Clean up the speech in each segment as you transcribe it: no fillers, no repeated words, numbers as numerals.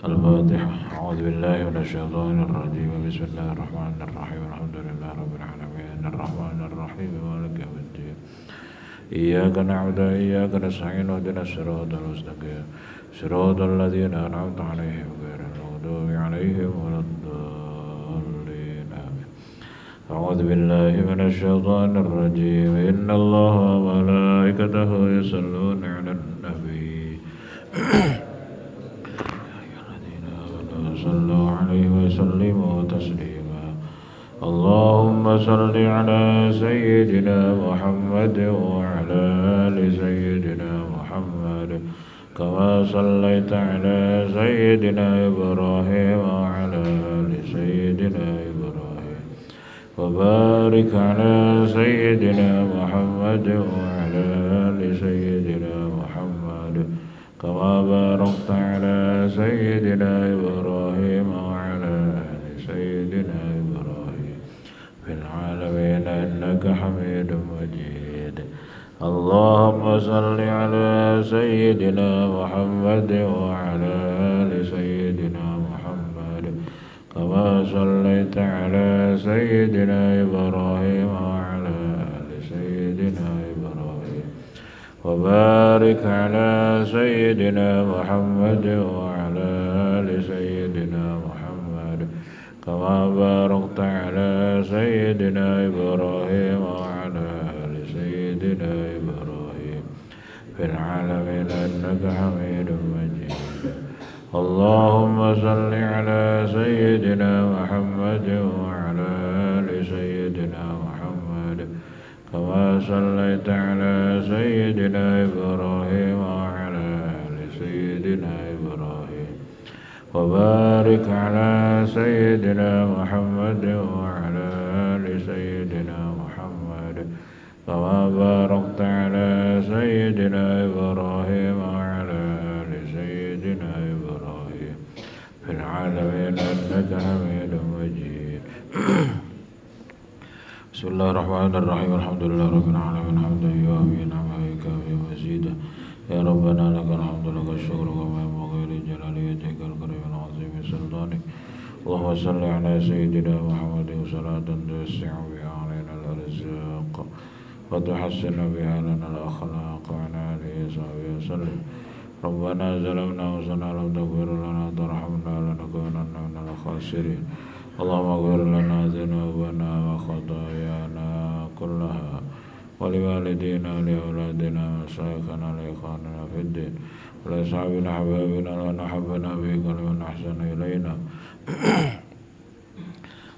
الفاتحة. أعوذ بالله من الشيطان الرجيم. بسم الله الرحمن الرحيم. الحمد لله رب العالمين الرحمن الرحيم مالك يوم الدين. إياك نعبد وإياك نستعين اهدنا الصراط المستقيم صراط الذين أنعمت عليهم غير المغضوب عليهم ولا الضالين آمين. أعوذ بالله من الشيطان الرجيم. إن الله وملائكته يصلون على النبي صلوا عليه وسلموا تسليما. اللهم صل على سيدنا محمد وعلى آل سيدنا محمد كما صليت على سيدنا إبراهيم وعلى آل سيدنا إبراهيم وبارك على سيدنا محمد وعلى آل سيدنا محمد كما باركت على سيدنا إبراهيم وعلى آل سيدنا إبراهيم في العالمين إنك حميد مجيد. اللهم صل على سيدنا محمد وعلى آل سيدنا محمد كما صليت على سيدنا إبراهيم وعلى آل سيدنا إبراهيم وبارك على سيدنا محمد وعلى آل سيدنا محمد كما باركت على سيدنا إبراهيم وعلى آل سيدنا إبراهيم في العالمين إنك حميد مجيد. اللهم صل على سيدنا محمد وعلى آل سيدنا محمد كما صليت على سيدنا إبراهيم وعلى آل سيدنا إبراهيم وبارك على سيدنا محمد وعلى آل سيدنا محمد كما باركت على سيدنا إبراهيم وعلى آل سيدنا إبراهيم في العالمين إنك حميد مجيد. بسم الله الرحمن الرحيم. الحمد لله رب العالمين حمدا يوافي نعمه ويكافئ مزيدا. يا ربنا لك الحمد لك الشكر كما ينبغي لجلال وجهك الكريم العظيم سلطانك. اللهم صل على سيدنا محمد صلاة توسع بها علينا الأرزاق وتحسن بها لنا الأخلاق وعلى آله وصحبه وسلم. ربنا ظلمنا أنفسنا لم تغفر لنا وترحمنا لنكونن من الخاسرين. اللهم اغفر لنا ذنوبنا وخطايانا كلها ولوالدينا ولأولادنا ومشايخنا لإخواننا في الدين ولأصحابنا أحبابنا ومن أحبنا في كل من أحسن إلينا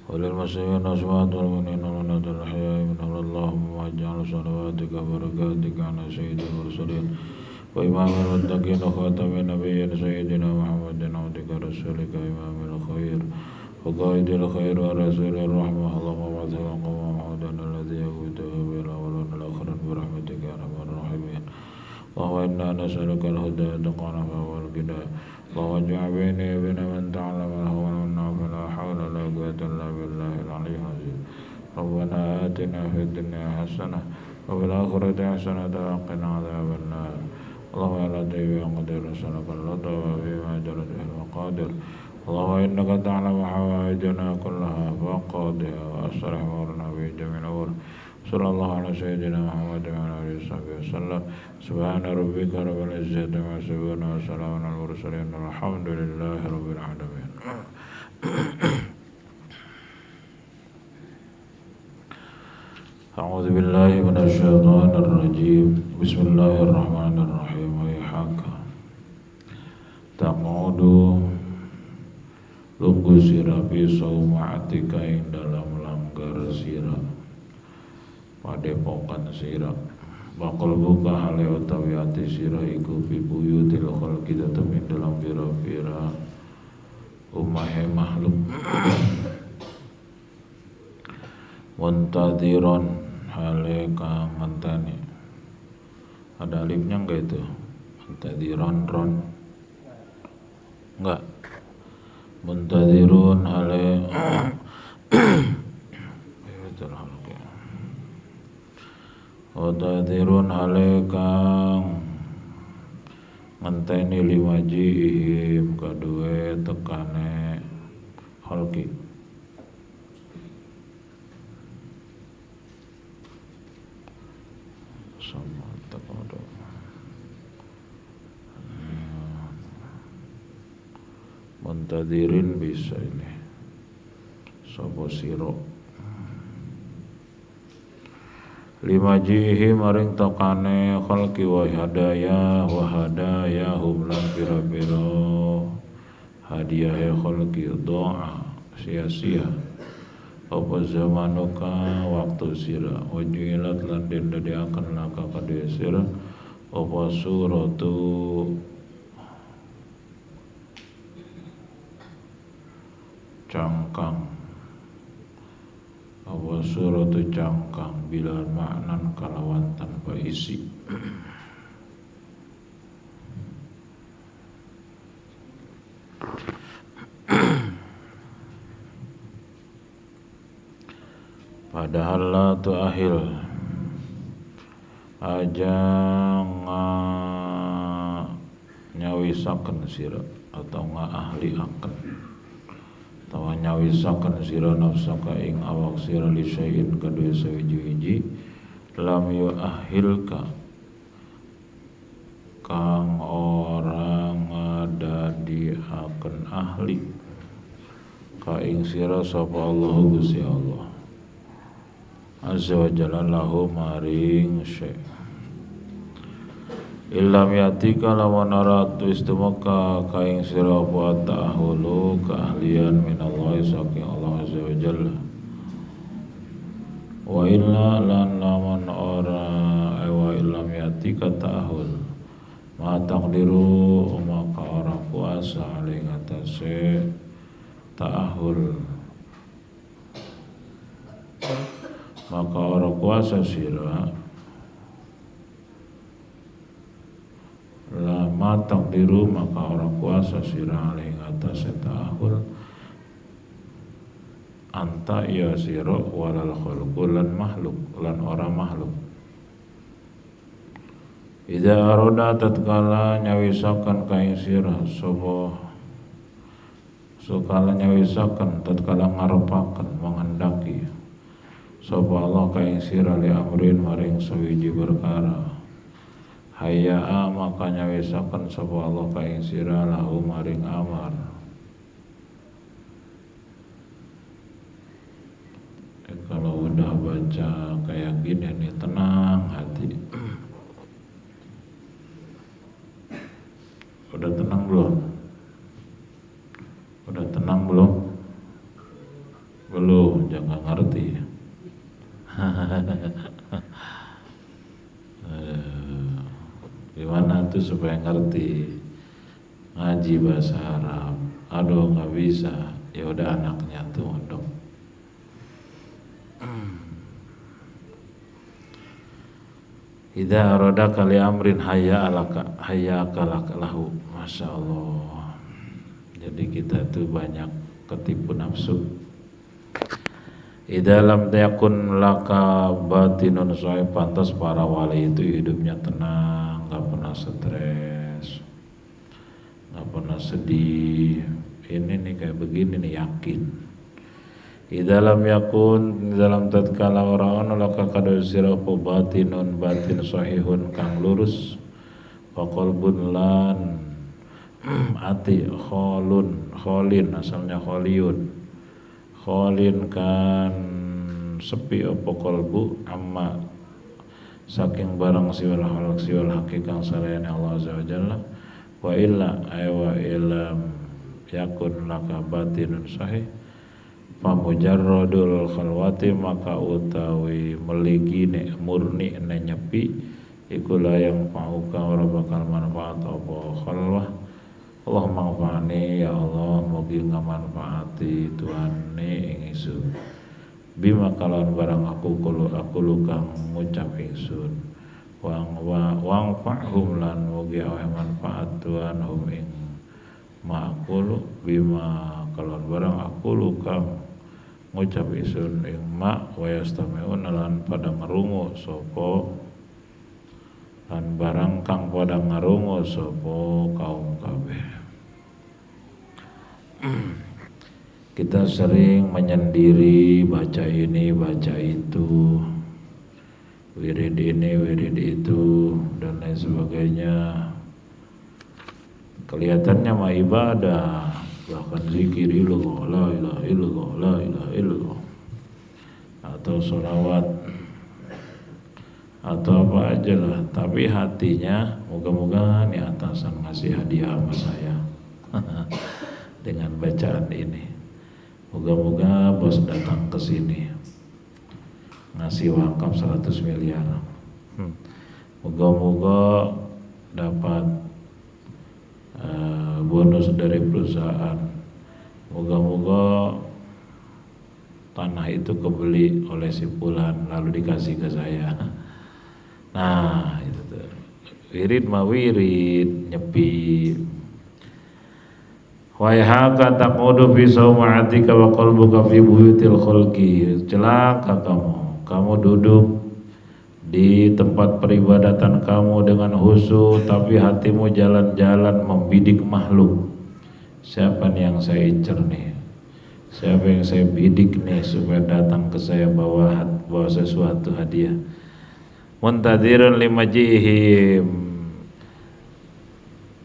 وللمسلمين أصوات والمؤمنين والمؤمنات الأحياء منهم. اللهم واجعل صلواتك وبركاتك على سيد المرسلين وإمام المتقين وخاتم النبيين سيدنا محمد عبدك رسولك إمام الخير وقائد الخير ورسول الرحمة. اللهم ابعثه مقام محمودا الذي يقوته بالأولون والآخرين برحمتك يا أرحم الراحمين. اللهم إنا نسألك الهدى والتقى والغنى. اللهم اجعل بيني وبين من تعلم الهوى والنار فلا حول ولا قوة إلا بالله العلي العظيم. ربنا آتنا في الدنيا حسنة وفي الآخرة حسنة وقنا عذاب النار. اللهم يا لطيف يا قدير نسألك اللطف فيما جرت به المقادير. اللهم إنك تعلم حوائجنا كلها فقضها وأصلح أمورنا في جميع الأمور. صلى الله على سيدنا محمد وعلى آله وصحبه وسلم. سبحان ربك رب العزة عما يصفون وسلام على المرسلين والحمد لله رب العالمين. أعوذ بالله من الشيطان الرجيم. بسم الله الرحمن الرحيم. ويحك تقعد tunggu sirah pisau ma'atika ing dalam langgar sirah padepokan sirah Bakal buka hale utawi ati sira iku bibuyutil khalqi tetep ing dalam pira-pira umahe makhluk. Muntadiron hale kang ngenteni. Ada alifnya enggak itu? Muntadiron ron. Enggak. Muntadirun hale Muntadiron hale kang ngenteni liwajihim kadue tekane khalqi. Sama tekodo muntadirin bisa ini sapa sira limajihi maring tokane khalqi wa hadaya hum lan pira-pira hadiah khalqi doa sia-sia apa zamanuka waktu sira wajilat lan den dadiaken laka kadhe sira apa suratu cangkang apa suratu cangkang bila maknan kalawan tanpa isi. Padahal la tuahil aja nyawisaken sira atau ahli akan atau nyawisaken sira nafsaka ing awak sira li syai'in kadue sawiji-wiji lam yuahilka kang orang ngadadiaken ahli ka ing sira sapa Allah Gusti Allah azza wa jalla lahu maring syai' illam yatika lawan aratu istumaka kaing sira apa ta'ahulu keahlian minallahi saking Allah azza wa jalla wa illa lan lawan ora wa illam yatika ta'ahul ma taqdiru maka ora kuasa ing atase ta'ahul maka ora kuasa sira lama takdiru maka orang kuasa sira ing atas ta'ahul anta ya sira walal khalqu lan makhluk lan ora makhluk. Idza arada tatkala nyawisaken kaing sira sapa sukala nyawisaken tatkala ngarepaken menghendaki sapa Allah kaing sira li amrin maring sawiji perkara hayya maka nyawisaken sapa Allah kaing sira lahu maring amar. Kalau udah baca kayak gini nih tenang hati. Udah tenang belum? Udah tenang belum? Belum, jangan ngerti. Gimana tuh supaya ngerti ngaji bahasa Arab? Aduh nggak bisa. Ya udah anaknya tuh mondok. Idza arada kali amrin hayya kalaka lahu. Masya Allah. Jadi kita tuh banyak ketipu nafsu. Idza lam yakun laka batinun soalnya pantas para wali itu hidupnya tenang, nggak pernah stres, nggak pernah sedih. Ini nih kayak begini nih yakin. Dalam yakun dalam tatkala ora ana laka kadhe sira apa batinun batin sahihun kang lurus wa qalbun lan ati kholin asalnya kholiyun kholin kan sepi apa qalbu amma saking barang siwal halak siwal hakikang saliyane Allah azza wa jalla wa illa ay wa illam yakun laka batinun sahih pamujarradul khalwati maka utawi meligine murni nyepi iku la yang fa'uka ora bakal manfaat apa khalwah. Allah manfaani ya Allah mugi ngamanfaati Tuhanne ing ingsun bima kalawan barang aku kang ngucap ingsun wang fa'hum lan mugi awe manfaat Tuhan hum ing ma'kulu bima kalawan barang aku kang ngucap ingsun ing ma wa yastami'un lan pada ngerungu sapa lan barang kang pada ngerungu sapa kaum kabeh. Kita sering menyendiri baca ini baca itu, wirid ini wirid itu dan lain sebagainya. Kelihatannya mah ibadah, bahkan zikir illallah, la ilaha illallah, la ilaha illallah, atau sholawat atau apa aja lah. Tapi hatinya moga-moga nih atasan ngasih hadiah sama saya dengan bacaan ini. Moga-moga bos datang ke sini ngasih wakaf 100 miliar. Moga-moga dapat bonus dari perusahaan. Moga-moga tanah itu kebeli oleh si Fulan lalu dikasih ke saya. Nah, itu tuh. Wirid mah wirid, nyepi. Wa haka taqudu fi sawma'atika wa qalbuka fi buyutil khalqi. Celaka kamu duduk di tempat peribadatan kamu dengan khusyuk tapi hatimu jalan-jalan membidik makhluk. Siapa nih yang saya incer nih? Siapa yang saya bidik nih supaya datang ke saya bawa sesuatu hadiah? Muntadiran limajihim,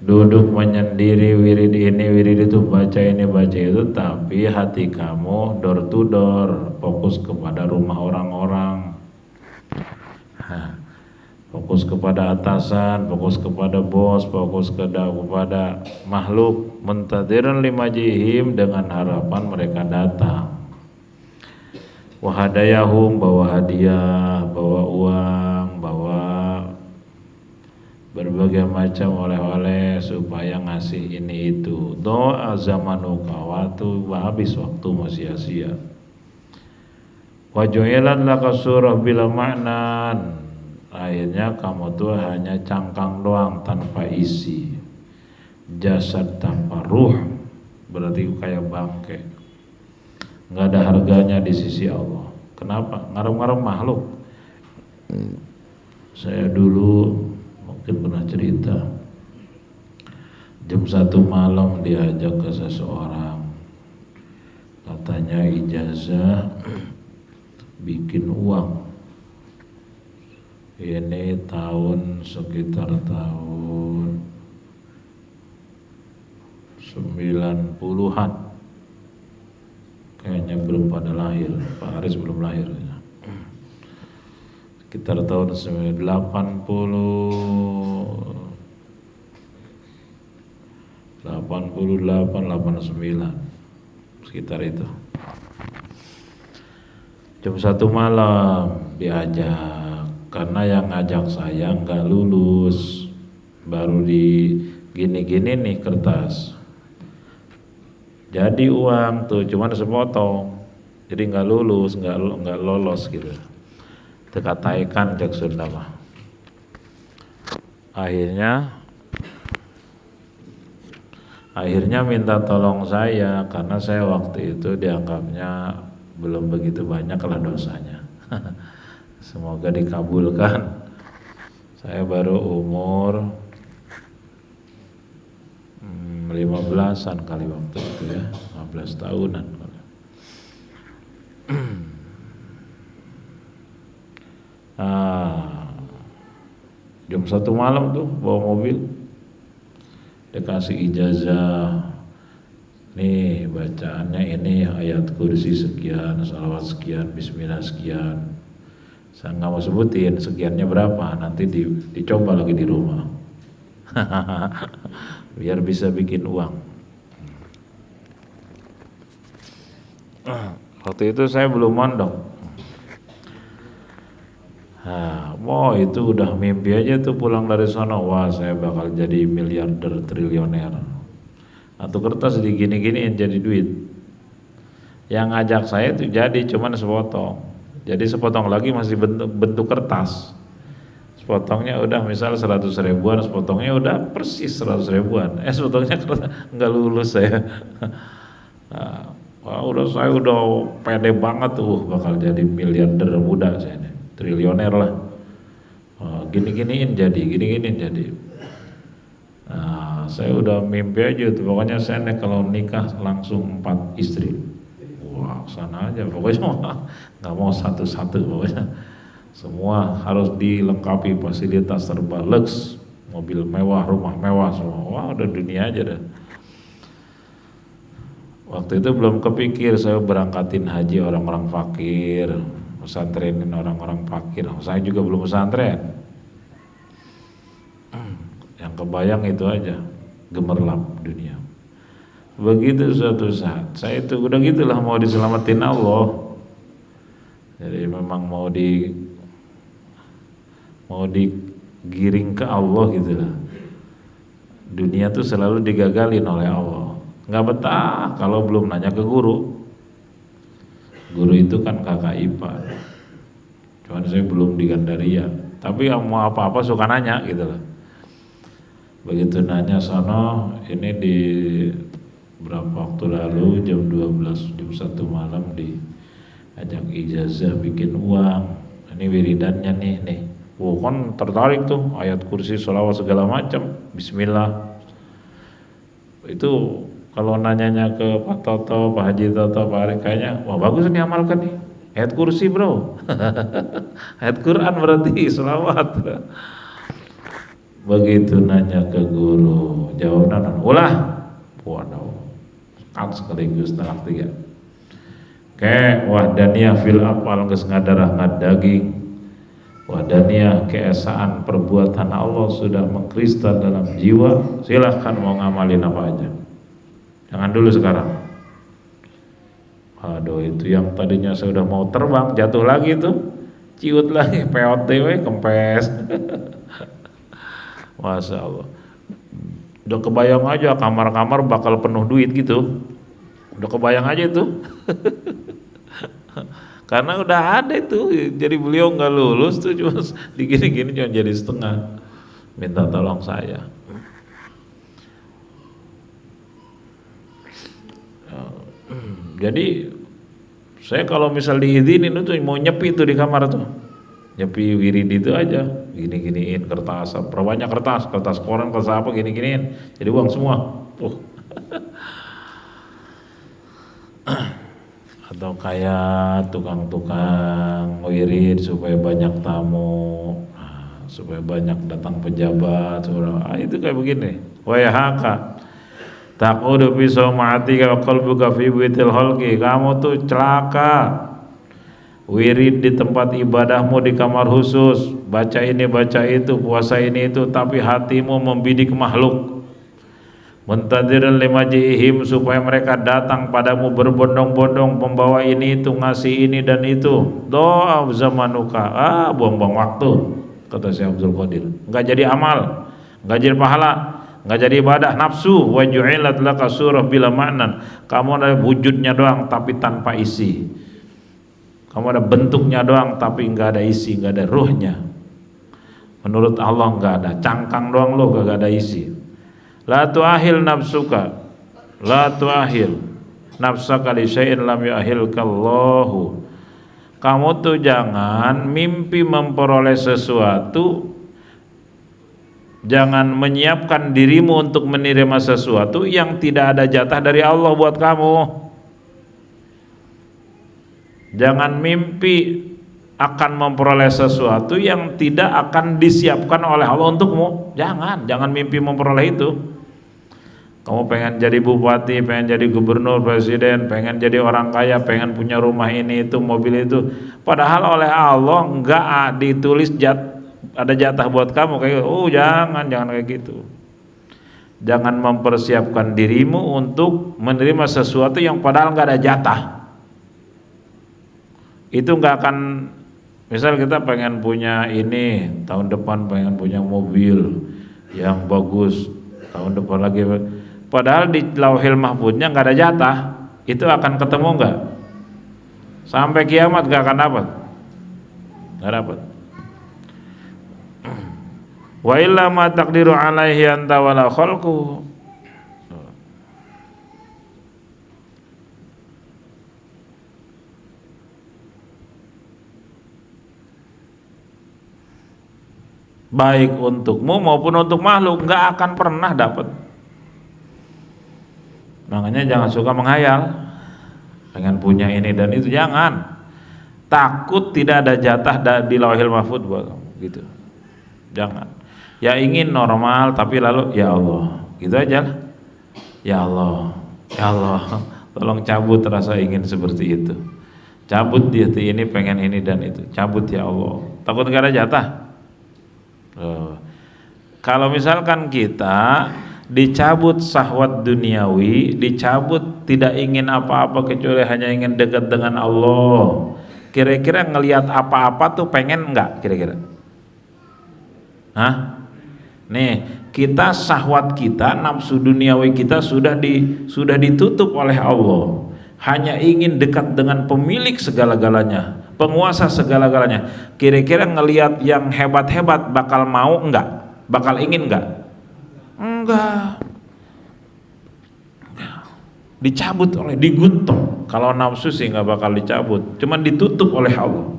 duduk menyendiri wirid ini wirid itu, baca ini baca itu, tapi hati kamu door to door, fokus kepada rumah orang-orang, fokus kepada atasan, fokus kepada bos, fokus kepada makhluk. Muntadiran limajihim, dengan harapan mereka datang. Wahadayahum, bawa hadiah, bawa uang, bawa berbagai macam oleh-oleh supaya ngasih ini itu. Doa zamanuka, waktu habis waktu mau sia-sia. Wajuilan laka surah bila maknan, akhirnya kamu tuh hanya cangkang doang tanpa isi, jasad tanpa ruh, berarti kayak bangke, nggak ada harganya di sisi Allah. Kenapa? Ngarep-ngarep makhluk. Saya dulu mungkin pernah cerita, jam 1 malam diajak ke seseorang, katanya ijazah bikin uang. Ini tahun sekitar tahun 90-an, kayaknya belum pada lahir, Pak Haris belum lahir. Sekitar tahun 88, 89, sekitar itu. Jam 1 malam diajak, karena yang ngajak saya nggak lulus, baru di gini-gini nih kertas. Jadi uang tuh cuman sepotong, jadi nggak lulus, nggak lolos gitu. Tekataikan jak Sunda mah. Akhirnya minta tolong saya, karena saya waktu itu dianggapnya belum begitu banyak lah dosanya. Semoga dikabulkan. Saya baru umur 15-an kali waktu itu ya, 15 tahunan. Jam 1 malam tuh bawa mobil, dikasih ijazah, nih bacaannya ini ayat kursi sekian, salawat sekian, bismillah sekian. Saya nggak mau sebutin sekiannya berapa, nanti dicoba lagi di rumah. Biar bisa bikin uang. Waktu itu saya belum mondok. Mau itu udah mimpi aja tuh pulang dari sana, wah saya bakal jadi miliarder, triliuner. Atau kertas digini-giniin jadi duit. Yang ngajak saya tuh jadi cuman sepotong. Jadi sepotong lagi masih bentuk kertas. Sepotongnya udah misal 100 ribuan, sepotongnya udah persis 100 ribuan. Sepotongnya nggak lulus saya. Udah saya udah pede banget tuh bakal jadi miliarder muda saya nih, triliuner lah. Gini-giniin jadi. Saya udah mimpi aja tuh, pokoknya saya nih kalau nikah langsung 4 istri. Wah, sana aja pokoknya nggak mau satu-satu pokoknya. Semua harus dilengkapi fasilitas serba lux, mobil mewah, rumah mewah semua. Wah, udah dunia aja dah. Waktu itu belum kepikir saya berangkatin haji orang-orang fakir, pesantrenin orang-orang fakir. Saya juga belum pesantren. Yang kebayang itu aja, gemerlap dunia. Begitu suatu saat, saya itu udah gitulah mau diselamatin Allah. Jadi memang mau digiring ke Allah gitulah. Dunia tuh selalu digagalin oleh Allah. Nggak betah kalau belum nanya ke guru. Guru itu kan kakak ipar. Cuman saya belum di Gandaria. Tapi mau apa-apa suka nanya gitu lah. Begitu nanya sono, ini di berapa waktu lalu jam 12, jam 1 malam diajak ijazah bikin uang. Ini wiridannya nih. Kan tertarik tuh ayat kursi, sholawat segala macam. Bismillah. Itu kalau nanyanya ke Pak Toto, Pak Haji Toto, Pak Arif, kayaknya wah bagus nih amalkan nih. Ayat kursi bro. Ayat Quran berarti sholawat. Begitu nanya ke guru, jawabnya ulah. Waduh, kan sekaligus talak 3. Wahdaniyah fil apal geus ngadarah ngadaging. Wahdaniyah keesaan perbuatan Allah sudah mengkristal dalam jiwa. Silahkan mau ngamalin apa aja. Jangan dulu sekarang. Aduh, itu yang tadinya saya udah mau terbang jatuh lagi tuh, ciut lagi, peot dewe kempes. Masya Allah. Udah kebayang aja kamar-kamar bakal penuh duit gitu. Udah kebayang aja itu. Karena udah ada itu. Jadi beliau nggak lulus tuh cuma digini-gini cuma jadi setengah. Minta tolong saya. Jadi saya kalau misal diizinin itu mau nyepi tuh di kamar tuh, nyepi wirid itu aja, gini-giniin kertas, perbanyak kertas koran, kertas apa gini-giniin, jadi uang semua. Atau kayak tukang-tukang wirid supaya banyak tamu, supaya banyak datang pejabat, itu kayak begini. Wayahaka taqudu fi sawma'atika wa qalbuka fi buitil khalqi. Kamu tuh celaka. Wirid di tempat ibadahmu di kamar khusus, baca ini baca itu, puasa ini itu, tapi hatimu membidik makhluk. Muntadiran limaji'ihim, supaya mereka datang padamu berbondong-bondong membawa ini itu, ngasih ini dan itu. Doa zamanuka, buang-buang waktu, kata Syekh Abdul Qadir. Enggak jadi amal, enggak jadi pahala, nggak jadi ibadah, nafsu. Wa ju'ilat laka surah bila ma'nan. Kamu ada wujudnya doang tapi tanpa isi. Kamu ada bentuknya doang tapi nggak ada isi, nggak ada ruhnya. Menurut Allah nggak ada, cangkang doang lo, nggak ada isi. La tu'ahil nafsuka, la tu'ahil nafsaka li syai'in lam yu'ahilkallahu. Kamu tuh jangan mimpi memperoleh sesuatu, jangan menyiapkan dirimu untuk menerima sesuatu yang tidak ada jatah dari Allah buat kamu. Jangan mimpi akan memperoleh sesuatu yang tidak akan disiapkan oleh Allah untukmu. Jangan mimpi memperoleh itu. Kamu pengen jadi bupati, pengen jadi gubernur, presiden, pengen jadi orang kaya, pengen punya rumah ini itu, mobil itu, padahal oleh Allah enggak ditulis ada jatah buat kamu kayak jangan kayak gitu. Jangan mempersiapkan dirimu untuk menerima sesuatu yang padahal nggak ada jatah. Itu nggak akan Misal kita pengen punya ini, tahun depan pengen punya mobil yang bagus, tahun depan lagi, padahal di Lauhil Mahfuznya nggak ada jatah, itu akan ketemu nggak? Sampai kiamat nggak akan dapat, nggak dapat. Wa illa ma taqdiru alaihi anta wala khalqu. Baik untukmu maupun untuk makhluk nggak akan pernah dapat. Makanya jangan suka menghayal, pengen punya ini dan itu, jangan. Takut tidak ada jatah di Lauhil Mahfuz buat kamu, gitu. Jangan. Ya ingin normal tapi lalu ya Allah, gitu aja lah. Ya Allah, ya Allah, tolong cabut rasa ingin seperti itu. Cabut di hati ini pengen ini dan itu. Cabut ya Allah. Takut nggak ada jatah. Kalau misalkan kita dicabut syahwat duniawi, dicabut tidak ingin apa-apa kecuali hanya ingin dekat dengan Allah, kira-kira ngelihat apa-apa tuh pengen enggak kira-kira? Hah? Nih, kita syahwat kita, nafsu duniawi kita sudah ditutup oleh Allah. Hanya ingin dekat dengan pemilik segala-galanya, penguasa segala-galanya. Kira-kira ngelihat yang hebat-hebat bakal mau enggak? Bakal ingin enggak? Enggak. Dicabut oleh, digutok. Kalau nafsu sih enggak bakal dicabut, cuman ditutup oleh Allah.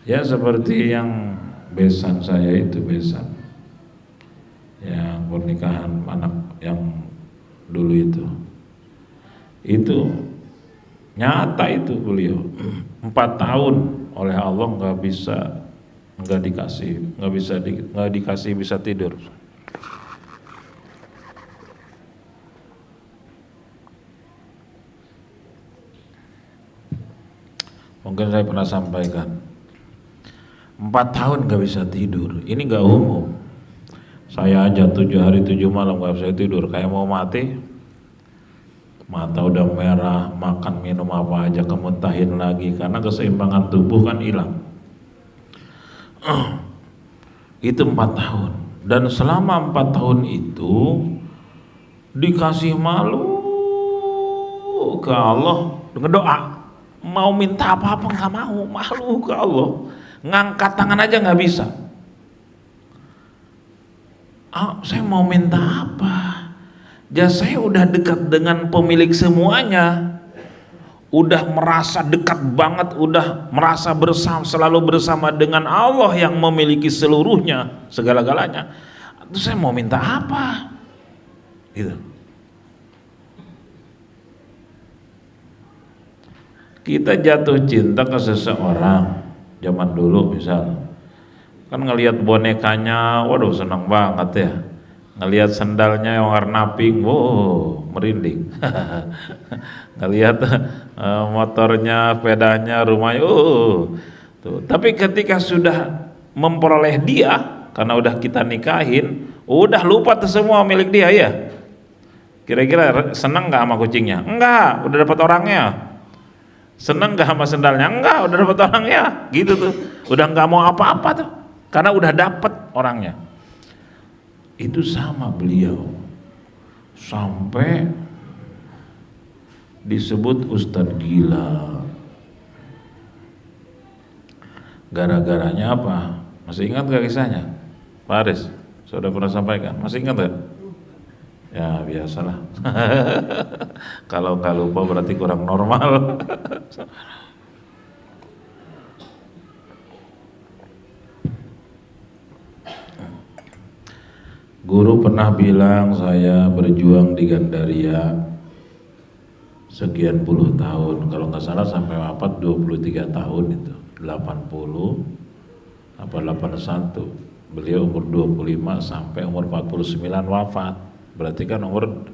Ya seperti yang besan saya itu, besan yang pernikahan anak yang dulu itu nyata itu beliau 4 tahun oleh Allah nggak dikasih bisa tidur. Mungkin saya pernah sampaikan 4 tahun nggak bisa tidur, ini nggak umum. Saya aja 7 hari 7 malam nggak bisa tidur, kayak mau mati. Mata udah merah, makan minum apa aja kemuntahin lagi karena keseimbangan tubuh kan hilang. Itu 4 tahun, dan selama 4 tahun itu dikasih malu ke Allah, ngedoa mau minta apa-apa nggak mau, malu ke Allah, ngangkat tangan aja nggak bisa. Saya mau minta apa? Ya saya udah dekat dengan pemilik semuanya, udah merasa dekat banget, udah merasa selalu bersama dengan Allah yang memiliki seluruhnya, segala-galanya. Terus saya mau minta apa? Gitu. Kita jatuh cinta ke seseorang zaman dulu misal, kan ngelihat bonekanya, waduh senang banget ya. Ngelihat sendalnya yang warna pink, wow merinding. Ngelihat motornya, sepedanya, rumahnya, tuh. Tapi ketika sudah memperoleh dia, karena udah kita nikahin, udah lupa tuh semua milik dia ya. Kira-kira seneng nggak sama kucingnya? Enggak, udah dapat orangnya. Seneng nggak sama sendalnya? Enggak, udah dapat orangnya. Gitu tuh, udah nggak mau apa-apa tuh, karena udah dapat orangnya. Itu sama beliau, sampai disebut Ustadz gila. Gara-garanya apa? Masih ingat gak kisahnya? Pak Aris, sudah pernah sampaikan, masih ingat gak? Ya biasalah. Kalau nggak lupa berarti kurang normal. Guru pernah bilang saya berjuang di Gandaria sekian puluh tahun, kalau nggak salah sampai wafat 23 tahun itu, 80 apa 81. Beliau umur 25 sampai umur 49 wafat. Berarti kan umur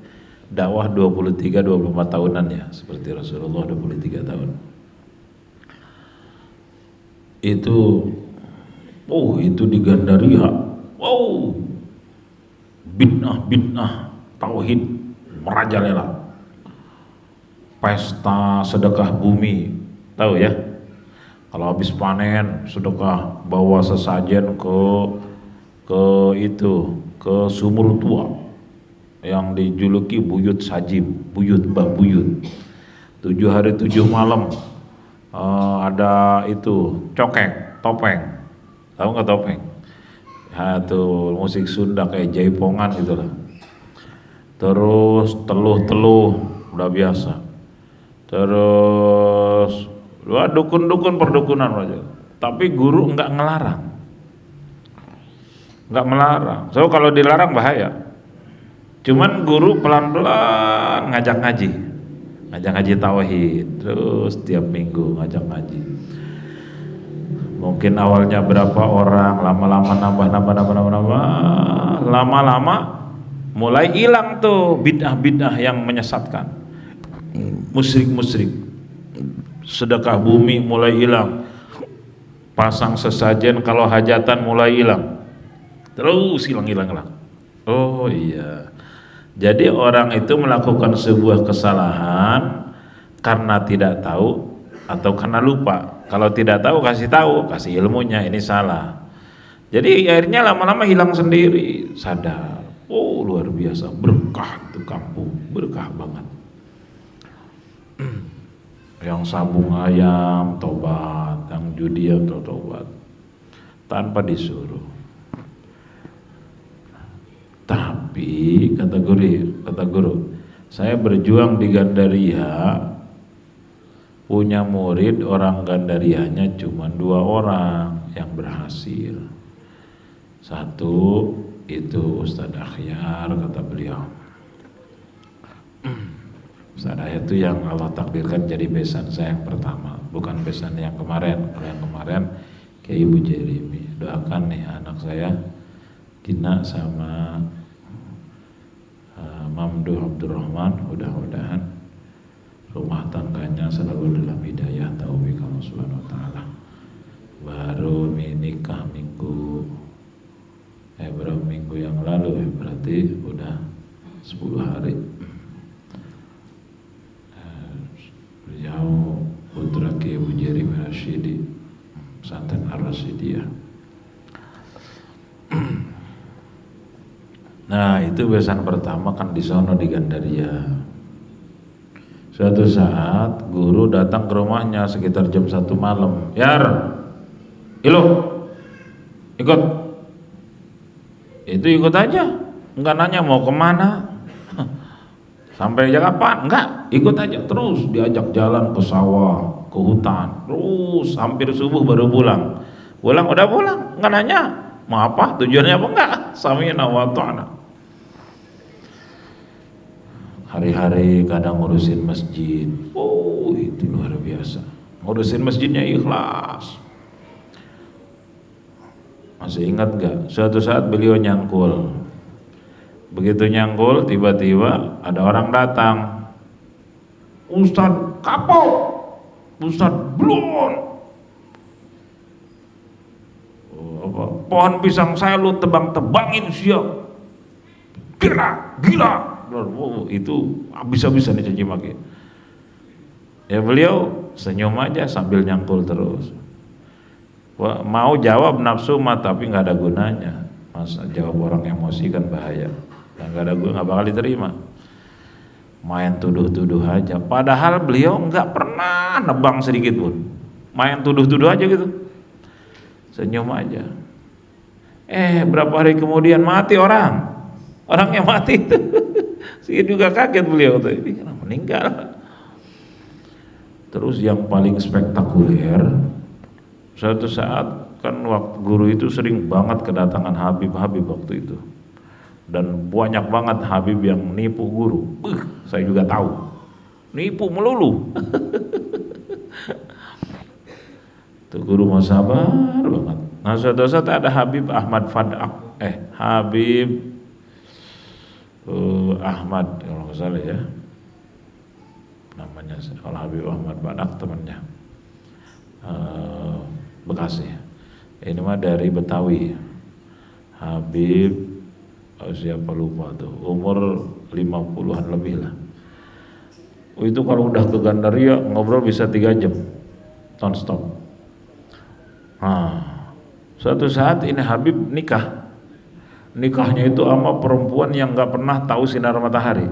dakwah 23-24 tahunan ya, seperti Rasulullah 23 tahun. Itu itu di Gandaria. Bid'ah tauhid merajalela. Pesta sedekah bumi, tahu ya? Kalau habis panen sedekah bawa sesajen ke itu ke sumur tua yang dijuluki Buyut Sajib, Buyut Mbah Buyut. 7 hari 7 malam ada itu cokek, topeng. Tahu nggak topeng? Ya, tuh musik Sunda kayak jaipongan gitulah. Terus teluh-teluh udah biasa. Terus wah, dukun-dukun perdukunan aja. Tapi guru nggak ngelarang. Nggak melarang. So kalau dilarang bahaya. Cuman guru pelan-pelan ngajak ngaji tauhid. Terus tiap minggu ngajak ngaji. Mungkin awalnya berapa orang, lama-lama nambah, lama-lama mulai hilang tuh bid'ah-bid'ah yang menyesatkan. Musyrik, sedekah bumi mulai hilang, pasang sesajen kalau hajatan mulai hilang, terus hilang. Oh iya, jadi orang itu melakukan sebuah kesalahan karena tidak tahu atau karena lupa. Kalau tidak tahu kasih ilmunya, ini salah. Jadi akhirnya lama-lama hilang sendiri, sadar. Oh luar biasa, berkah itu kampung, berkah banget. Yang sabung ayam tobat, yang judi atau tobat tanpa disuruh. Tapi kata guru, saya berjuang di Gandaria, punya murid orang Gandarianya cuma 2 orang yang berhasil. Satu itu Ustadz Akhyar, kata beliau. Saya itu yang Allah takdirkan jadi besan saya yang pertama, bukan besan yang kemarin. Kalau yang kemarin kayak Ibu Jeremy. Doakan nih anak saya Gina sama Mamdu Abdurrahman, mudah-mudahan rumah tangganya selalu dalam hidayah taufik Allah Subhanahu wa taala. Baru nikah berapa minggu yang lalu, berarti udah 10 hari. Beliau putra Kiai Ibu Jeremy Rashidi, pesantren Ar-Rasyidiyah. Nah itu besan pertama kan di sono di Gandaria. Suatu saat guru datang ke rumahnya sekitar jam 1 malam. Yar, ilo, ikut. Itu ikut aja, nggak nanya mau kemana. Sampai jam kapan? Enggak, ikut aja terus, diajak jalan ke sawah, ke hutan, terus hampir subuh baru pulang. Udah pulang, enggak nanya mau apa, tujuannya apa, enggak. Sami'na wa ta'na. Hari-hari kadang ngurusin masjid. Oh, itu luar biasa. Ngurusin masjidnya ikhlas. Masih ingat enggak? Suatu saat beliau nyangkul. Begitu nyangkul, tiba-tiba ada orang datang. Ustadz kapok, Ustadz belum. Pohon pisang saya lu tebang-tebangin siap. Gila. Oh, itu habis-habisan dicaci maki. Ya beliau senyum aja sambil nyangkul terus. Wah, mau jawab nafsu mah tapi nggak ada gunanya. Masa jawab orang emosi kan bahaya. Nggak bakal diterima. Main tuduh-tuduh aja. Padahal beliau nggak pernah nebang sedikit pun. Main tuduh-tuduh aja gitu. Senyum aja. Berapa hari kemudian mati orangnya mati itu. Saya juga kaget beliau tuh. Ini karena meninggal. Terus yang paling spektakuler, suatu saat kan waktu guru itu sering banget kedatangan Habib waktu itu. Dan banyak banget Habib yang nipu guru. Saya juga tahu. Nipu melulu. Tuh guru mau sabar banget. Nah suatu saat ada Habib Ahmad Fadak. Ahmad kalau nggak salah ya. Namanya kalau Habib Ahmad Fadak temannya. Bekasi. Ini mah dari Betawi. Habib siapa lupa tuh, umur 50-an lebih lah. Itu kalau udah ke Gandaria ngobrol bisa 3 jam non stop. Nah, suatu saat ini Habib nikahnya itu sama perempuan yang nggak pernah tahu sinar matahari.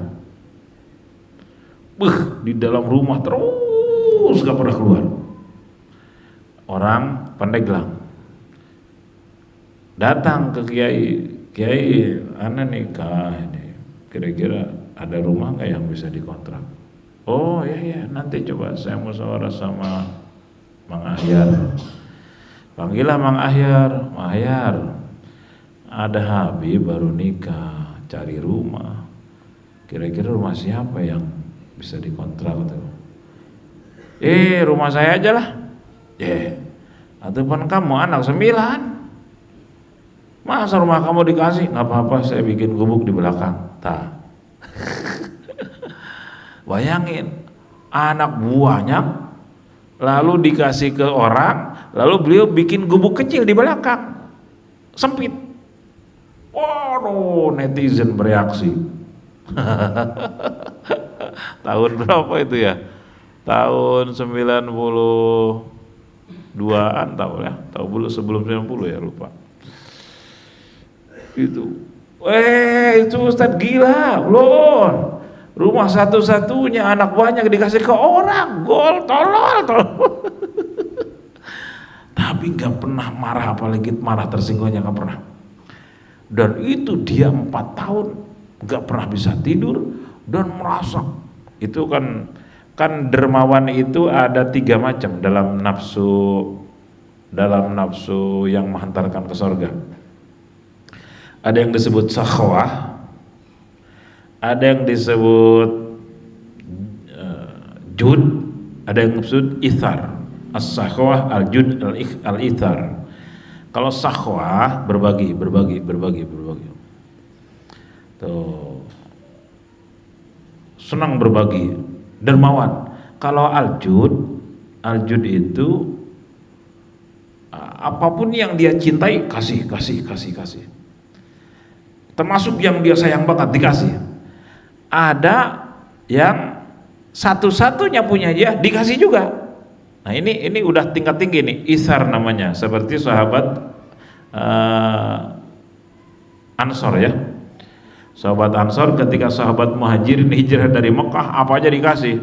Di dalam rumah terus nggak pernah keluar. Orang Pandeglang datang ke Kiai, ana nikah ini, kira-kira ada rumah nggak yang bisa dikontrak? Oh ya, nanti coba saya musyawarah sama Mang Ahyar. Panggillah Mang Ahyar, ada Habib baru nikah, cari rumah. Kira-kira rumah siapa yang bisa dikontrak tuh? Rumah saya aja lah. Ataupun kamu anak 9. Masa rumah kamu dikasih? Nggak apa-apa, saya bikin gubuk di belakang. Bayangin, anak buahnya lalu dikasih ke orang, lalu beliau bikin gubuk kecil di belakang, sempit. Waduh, netizen bereaksi. Tahun berapa itu ya? Tahun 92-an tahu ya, sebelum 90 ya, lupa. Itu Ustadz gila, belum. Rumah satu-satunya anak buahnya dikasih ke orang, gol, tolol. Tapi nggak pernah marah, apalagi marah tersinggungnya nggak pernah. Dan itu dia 4 tahun nggak pernah bisa tidur dan merasa itu kan dermawan itu ada 3 macam dalam nafsu yang menghantarkan ke surga. Ada yang disebut sakhwah, ada yang disebut jud, ada yang disebut ithar. As-sakhwah, al-jud, al-ithar. Kalau sakhwah berbagi. Tuh. Senang berbagi, dermawan. Kalau al-jud itu apapun yang dia cintai kasih. Termasuk yang dia sayang banget dikasih. Ada yang satu-satunya punya dia dikasih juga. Nah ini udah tingkat tinggi nih, isar namanya. Seperti sahabat Ansor ya. Sahabat Ansor ketika sahabat Muhajirin hijrah dari Mekah, apa aja dikasih,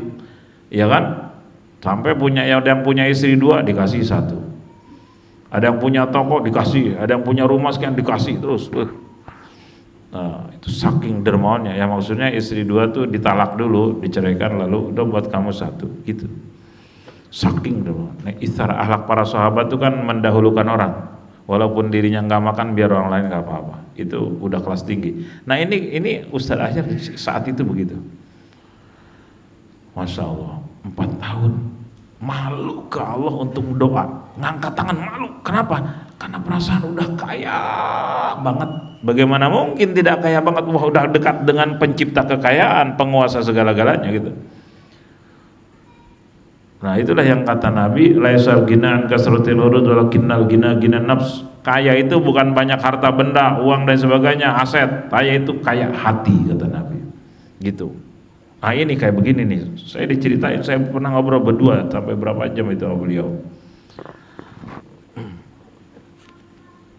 ya kan? Sampai ada yang punya istri 2 dikasih 1. Ada yang punya toko dikasih, ada yang punya rumah sekian dikasih terus. Nah, itu saking dermawannya. Ya maksudnya istri 2 tuh ditalak dulu, diceraikan, lalu udah buat kamu 1 gitu. Saking dermawan. Nah, isar akhlak para sahabat itu kan mendahulukan orang, walaupun dirinya nggak makan biar orang lain nggak apa-apa. Itu udah kelas tinggi. Nah ini Ustadz Ahyar saat itu begitu. Masya Allah, 4 tahun malu ke Allah untuk doa, ngangkat tangan malu. Kenapa? Karena perasaan udah kaya banget. Bagaimana mungkin tidak kaya banget? Wah, udah dekat dengan pencipta kekayaan, penguasa segala-galanya gitu. Nah itulah yang kata Nabi, laisal ginaan kasratil urud walakinnal gina nafs. Kaya itu bukan banyak harta benda, uang dan sebagainya, aset. Kaya itu kaya hati, kata Nabi. Gitu. Nah ini kayak begini nih, saya diceritain, saya pernah ngobrol berdua sampai berapa jam itu sama beliau.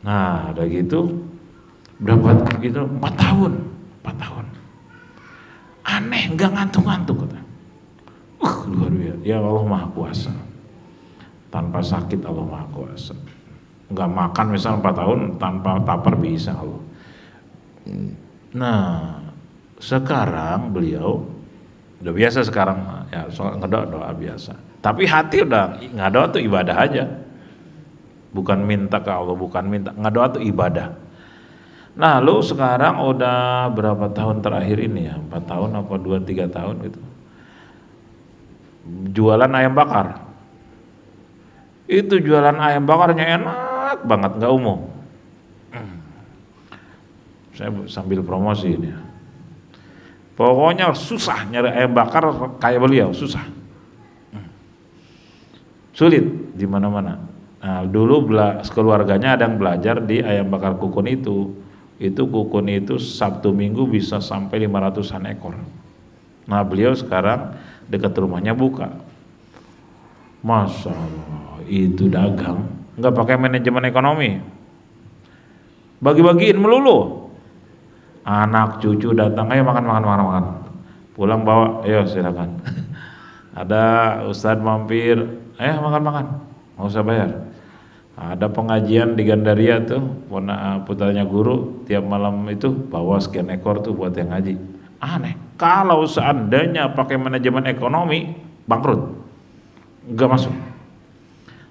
Nah udah gitu, berapa gitu, 4 tahun. Aneh, nggak ngantuk-ngantuk kata. Luar biasa. Ya Allah Maha Kuasa. Tanpa sakit Allah Maha Kuasa. Nggak makan misal 4 tahun tanpa tapar bisa Allah. Nah sekarang beliau udah biasa sekarang ya, soal ngedoa biasa. Tapi hati udah ngadoa tuh ibadah aja. Bukan minta ke Allah, ngadoa tuh ibadah. Nah lu sekarang udah berapa tahun terakhir ini ya? 4 tahun apa 2-3 tahun gitu. Jualan ayam bakar. Itu jualan ayam bakarnya enak banget, nggak umum. Saya sambil promosi ini. Pokoknya susah nyari ayam bakar kayak beliau, susah. Sulit di mana-mana. Nah, dulu keluarganya ada yang belajar di ayam bakar Kukun itu. Itu Kukun itu Sabtu Minggu bisa sampai 500-an ekor. Nah, beliau sekarang dekat rumahnya buka. Masya Allah, itu dagang nggak pakai manajemen ekonomi, bagi-bagiin melulu. Anak cucu datang, ayo makan. Pulang bawa, ayo silakan. Ada ustadz mampir, ayo makan, nggak usah bayar. Ada pengajian di Gandaria tuh, putranya guru tiap malam itu bawa sekian ekor tuh buat yang ngaji. Aneh, kalau seandainya pakai manajemen ekonomi bangkrut, nggak masuk.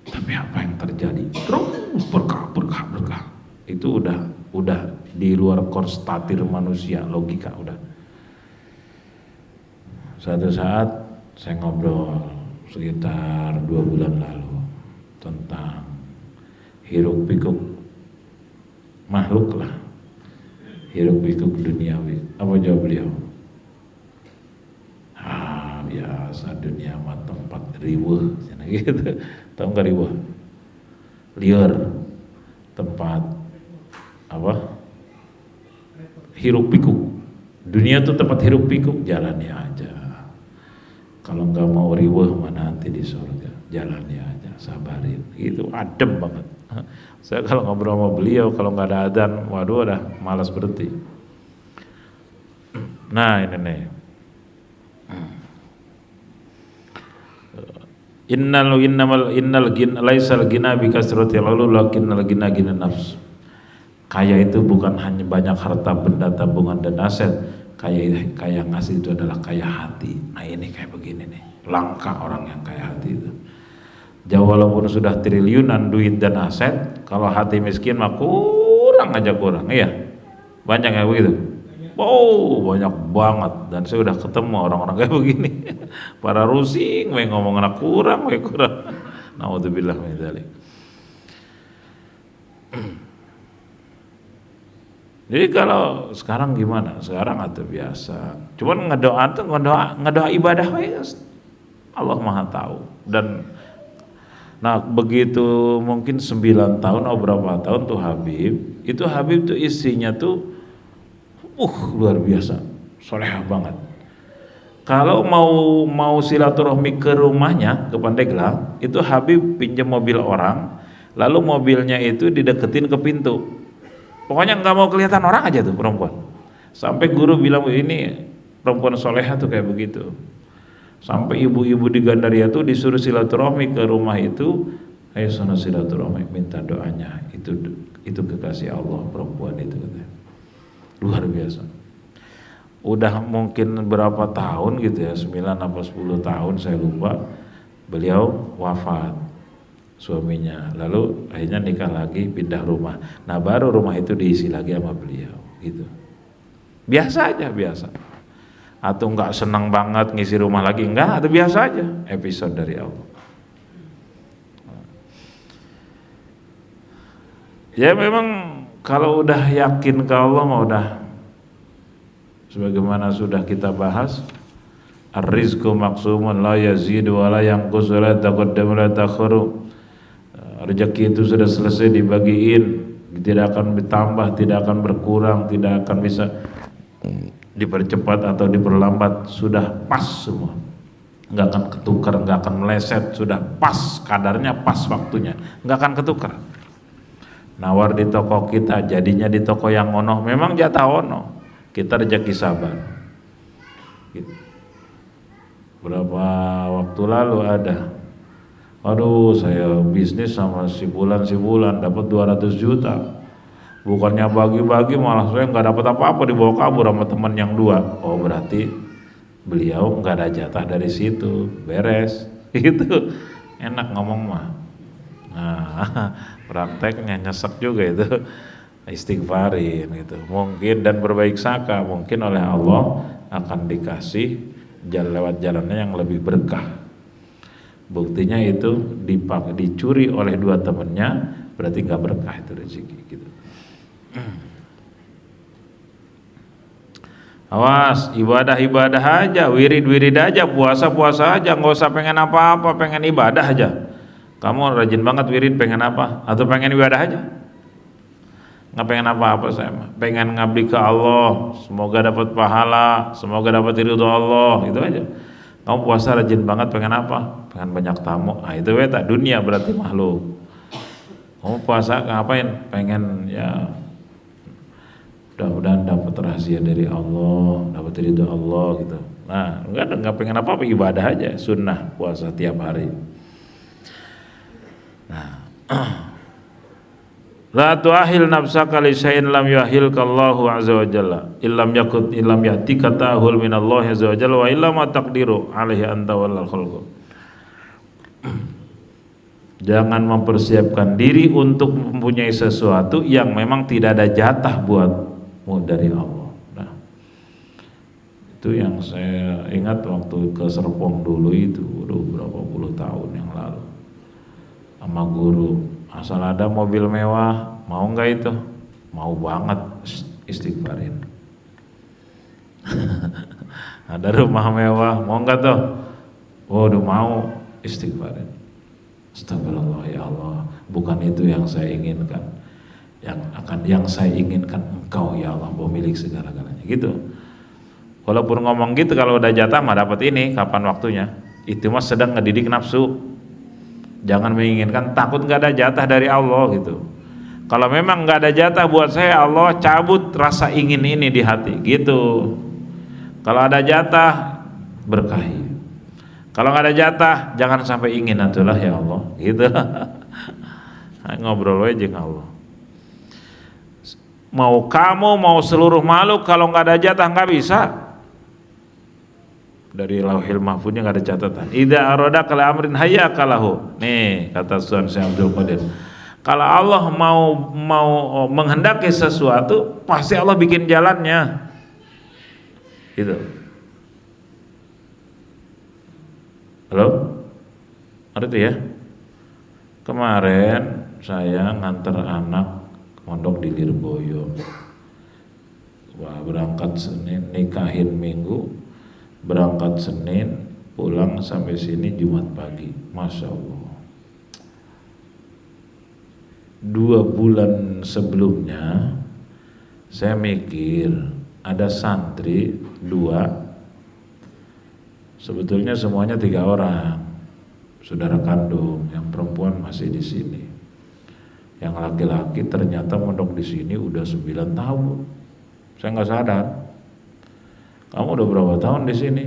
Tapi apa yang terjadi? Terus berkah. Itu udah di luar konstatir manusia, logika udah. Suatu saat saya ngobrol sekitar 2 bulan lalu tentang hiruk pikuk makhluk lah, hiruk pikuk duniawi. Apa jawab beliau? Biasa dunia mah tempat riweuh, gitu. Tahu nggak riweuh? Liar, tempat apa? Hiruk pikuk. Dunia tuh tempat hiruk pikuk, jalani aja. Kalau nggak mau riweuh mana nanti di surga, jalani aja, sabarin. Itu adem banget. Saya kalau ngobrol sama beliau, kalau nggak ada adzan, waduh udah malas berhenti. Nah ini nih, innal gin laisal gina bi kasratil ulu lakinnal gina nafs. Kaya itu bukan hanya banyak harta benda, tabungan dan aset. Kaya ngasih itu adalah kaya hati. Nah ini kayak begini nih, langka orang yang kaya hati itu. Jauh walaupun sudah triliunan duit dan aset, kalau hati miskin mah kurang, iya. Banyak ya begitu. Banyak banget. Dan saya udah ketemu orang-orang kayak begini. Para rusing, ngomong anak kurang. Naudzubillah min dzalik. Jadi kalau sekarang gimana? Sekarang atau biasa. Cuman ngedoa ibadah Allah Maha tahu. Dan nah begitu mungkin 9 tahun atau berapa tahun tuh Habib tuh istrinya tuh luar biasa, solehah banget. Kalau mau silaturahmi ke rumahnya ke Pandeglang, itu Habib pinjam mobil orang, lalu mobilnya itu dideketin ke pintu. Pokoknya nggak mau kelihatan orang aja tuh perempuan. Sampai guru bilang ini perempuan solehah tuh kayak begitu. Sampai ibu-ibu di Gandaria tuh disuruh silaturahmi ke rumah itu, ayo sana silaturahmi, minta doanya. Itu kekasih Allah perempuan itu katanya. Luar biasa. Udah mungkin berapa tahun gitu ya, 9 apa 10 tahun saya lupa, beliau wafat suaminya. Lalu akhirnya nikah lagi, pindah rumah. Nah baru rumah itu diisi lagi sama beliau gitu. Biasa aja, biasa. Atau enggak senang banget ngisi rumah lagi, enggak, atau biasa aja, episode dari Allah. Ya memang kalau udah yakin ke Allah mah udah, sebagaimana sudah kita bahas, ar-rizqu maqsumun la yazidu wa la yanqusu la taqaddam la ta'khuru. Rezeki itu sudah selesai dibagiin, tidak akan bertambah, tidak akan berkurang, tidak akan bisa dipercepat atau diperlambat, sudah pas semua, nggak akan ketukar, nggak akan meleset, sudah pas kadarnya, pas waktunya, nggak akan ketukar. Nawar di toko kita, jadinya di toko yang ono, memang jatah ono, kita rezeki sabar. Berapa waktu lalu ada, aduh saya bisnis sama si bulan dapat 200 juta. Bukannya bagi-bagi, malah saya nggak dapat apa-apa, dibawa kabur sama teman yang 2. Oh berarti beliau nggak ada jatah dari situ, beres. Itu enak ngomong mah. Nah prakteknya nyesek juga itu, istighfarin gitu. Mungkin dan berbaik sangka, mungkin oleh Allah akan dikasih lewat jalannya yang lebih berkah. Buktinya itu dicuri oleh 2 temannya, berarti nggak berkah itu rezeki gitu. Awas, ibadah aja, wirid aja, puasa aja, nggak usah pengen apa-apa, pengen ibadah aja. Kamu rajin banget wirid, pengen apa? Atau pengen ibadah aja? Nggak pengen apa-apa saya mah, pengen ngabdi ke Allah, semoga dapat pahala, semoga dapat ridho Allah, itu aja. Kamu puasa rajin banget, pengen apa? Pengen banyak tamu. Nah itu beta dunia berarti makhluk. Kamu puasa ngapain? Pengen ya mudah-mudahan dapat rahasia dari Allah, dapat ridho Allah gitu. Nah, enggak pengen apa-apa, ibadah aja, sunnah puasa tiap hari. Nah, la tuahil nafsaka li syai'in lam yuahilka Allahu azza wa jalla illam yatika ta'hul minallahi azza wa jalla wa illa ma taqdiru alaihi anta wal khalqu. Jangan mempersiapkan diri untuk mempunyai sesuatu yang memang tidak ada jatah buatmu dari Allah. Nah, itu yang saya ingat waktu ke Serpong dulu itu, udah berapa puluh tahun yang lalu, sama guru. Asal ada mobil mewah, mau nggak itu? Mau banget, istighfarin. Ada rumah mewah, mau nggak tuh? Waduh, mau, istighfarin. Astagfirullah, ya Allah, bukan itu yang saya inginkan. Yang saya inginkan Engkau ya Allah, pemilik segala-galanya. Gitu. Walaupun ngomong gitu, kalau udah jatah mah dapat ini, kapan waktunya? Itu mah sedang ngedidik nafsu. Jangan menginginkan, takut nggak ada jatah dari Allah gitu. Kalau memang nggak ada jatah buat saya, Allah cabut rasa ingin ini di hati gitu. Kalau ada jatah, berkahi. Kalau nggak ada jatah, jangan sampai ingin atulah ya Allah, gitu. Ngobrol aja dengan Allah. Mau kamu, mau seluruh makhluk, kalau nggak ada jatah nggak bisa. Dari Lauhil Mahfuznya nggak ada catatan. Idza arada kala amrin hayya kalahu. Nih kata Tuhan Syekh Abdul Qadir. Kalau Allah mau menghendaki sesuatu, pasti Allah bikin jalannya. Gitu. Halo? Ngerti ya? Kemarin saya nganter anak mondok di Lirboyo. Wah, berangkat Senin, nikahin Minggu, berangkat Senin, pulang sampai sini Jumat pagi. Masya Allah. 2 bulan sebelumnya saya mikir ada santri 2, sebetulnya semuanya 3 orang, saudara kandung, yang perempuan masih di sini, yang laki-laki ternyata mondok di sini udah 9 tahun. Saya nggak sadar. Kamu udah berapa tahun di sini?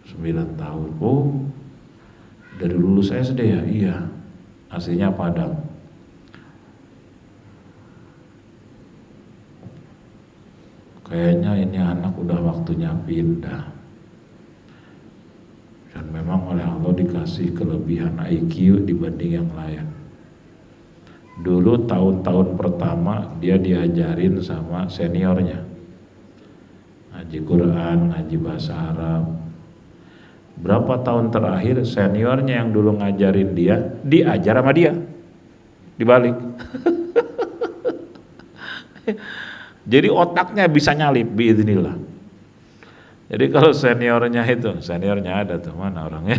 9 tahun. Oh, dari lulus SD ya? Iya. Aslinya Padang. Kayaknya ini anak udah waktunya pindah. Dan memang oleh Allah dikasih kelebihan IQ dibanding yang lain. Dulu tahun-tahun pertama dia diajarin sama seniornya, ngaji Quran, ngaji bahasa Arab. Berapa tahun terakhir seniornya yang dulu ngajarin dia diajar sama dia, dibalik. Jadi otaknya bisa nyalip biiznillah. Jadi kalau seniornya ada tuh, mana orangnya?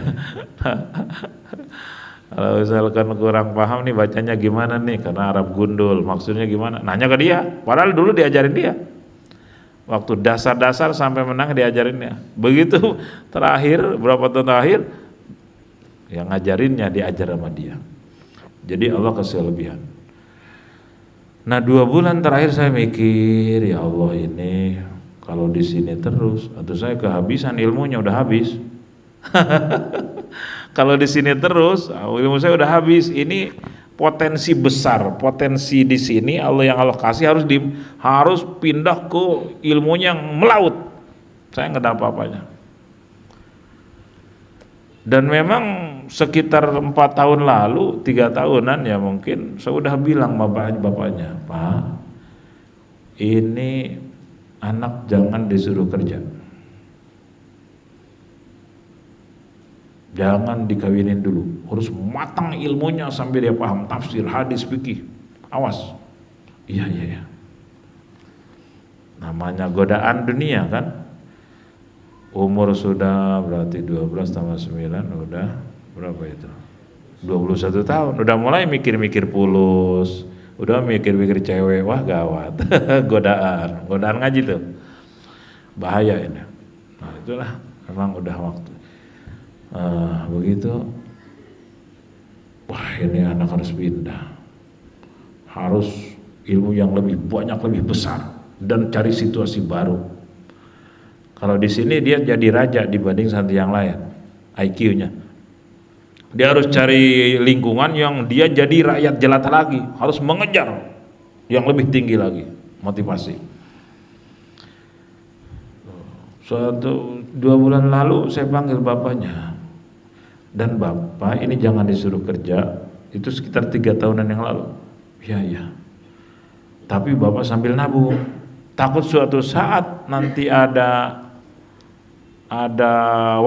Kalau misalkan kurang paham nih bacanya gimana nih, karena Arab gundul, maksudnya gimana? Nanya ke dia, padahal dulu diajarin dia. Waktu dasar-dasar sampai menang diajarin dia. Begitu terakhir, berapa tahun terakhir, yang ngajarinnya diajar sama dia. Jadi Allah kasih lebihan. Nah 2 bulan terakhir saya mikir, ya Allah ini kalau di sini terus, atau saya kehabisan ilmunya, udah habis. Kalau di sini terus, ilmu saya udah habis. Ini potensi besar, potensi di sini Allah yang Allah kasih harus pindah ke ilmunya yang melaut. Saya nggak ada apa-apanya. Dan memang sekitar 4 tahun lalu, 3 tahunan ya mungkin, saya udah bilang bapaknya, Pak, ini anak jangan disuruh kerja, jangan dikawinin dulu, harus matang ilmunya sampai dia paham tafsir, hadis, fikih, awas. Iya. Namanya godaan dunia kan. Umur sudah berarti 12 tambah 9 udah berapa itu? 21 tahun, udah mulai mikir-mikir pulus, udah mikir-mikir cewek, wah gawat. godaan ngaji tuh bahaya ini. Nah itulah memang udah waktu begitu, wah ini anak harus pindah. harus ilmu yang lebih banyak, lebih besar, dan cari situasi baru. Kalau di sini dia jadi raja dibanding santri yang lain, IQ-nya. Dia harus cari lingkungan yang dia jadi rakyat jelata lagi, harus mengejar yang lebih tinggi lagi, motivasi. 2 bulan lalu saya panggil bapaknya, dan bapak ini jangan disuruh kerja, itu sekitar 3 tahunan yang lalu. Ya, tapi bapak sambil nabung, takut suatu saat nanti ada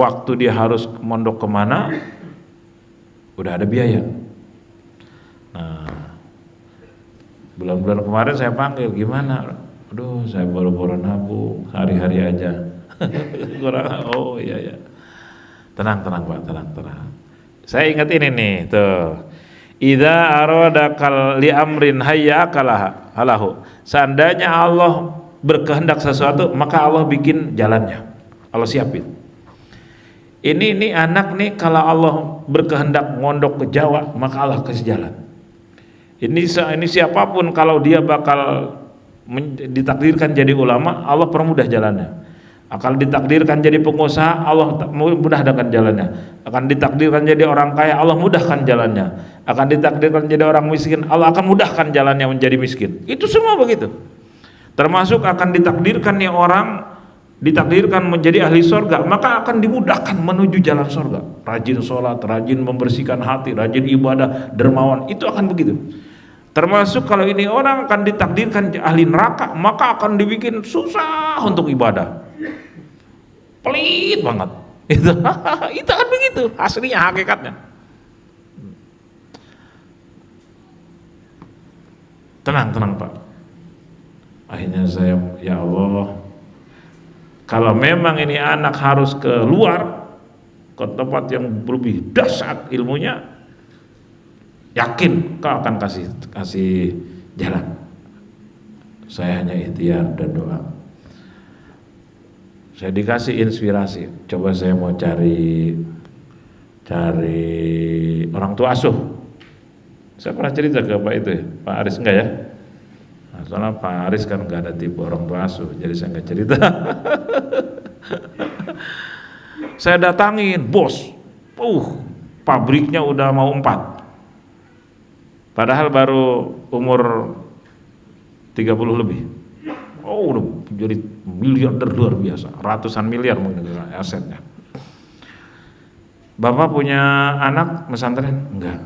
waktu dia harus mondok kemana, udah ada biaya. Nah, bulan-bulan kemarin saya panggil, gimana? Aduh, saya baru-baru nabung, hari-hari aja. Oh iya. Tenang Pak, tenang. Saya ingat ini nih, tuh. Idza aradakal li amrin hayya kalahu. Seandainya Allah berkehendak sesuatu, maka Allah bikin jalannya. Allah siapin. Ini anak nih, kalau Allah berkehendak mondok ke Jawa, maka Allah kasih jalan. Ini siapapun kalau dia bakal ditakdirkan jadi ulama, Allah permudah jalannya. Akan ditakdirkan jadi pengusaha, Allah mudahkan jalannya. Akan ditakdirkan jadi orang kaya, Allah mudahkan jalannya. Akan ditakdirkan jadi orang miskin, Allah akan mudahkan jalannya menjadi miskin. Itu semua begitu. Termasuk akan ditakdirkan nih orang ditakdirkan menjadi ahli sorga, maka akan dimudahkan menuju jalan sorga. Rajin sholat, rajin membersihkan hati, rajin ibadah, dermawan, itu akan begitu. Termasuk kalau ini orang akan ditakdirkan ahli neraka, maka akan dibikin susah untuk ibadah, pelit banget. Itu kan begitu aslinya, hakikatnya. Tenang Pak. Akhirnya saya, ya Allah, kalau memang ini anak harus keluar ke tempat yang lebih dahsyat ilmunya, yakin kau akan kasih jalan. Saya hanya ikhtiar dan doa. Saya dikasih inspirasi, coba saya mau cari orang tua asuh. Saya pernah cerita ke Pak itu ya, Pak Aris enggak ya? Nah, soalnya Pak Aris kan enggak ada tipe orang tua asuh, jadi saya enggak cerita. Saya datangin, bos, pabriknya udah mau 4. Padahal baru umur 30 lebih. Udah jadi miliarder luar biasa, ratusan miliar mungkin asetnya. Bapak punya anak pesantren? Enggak.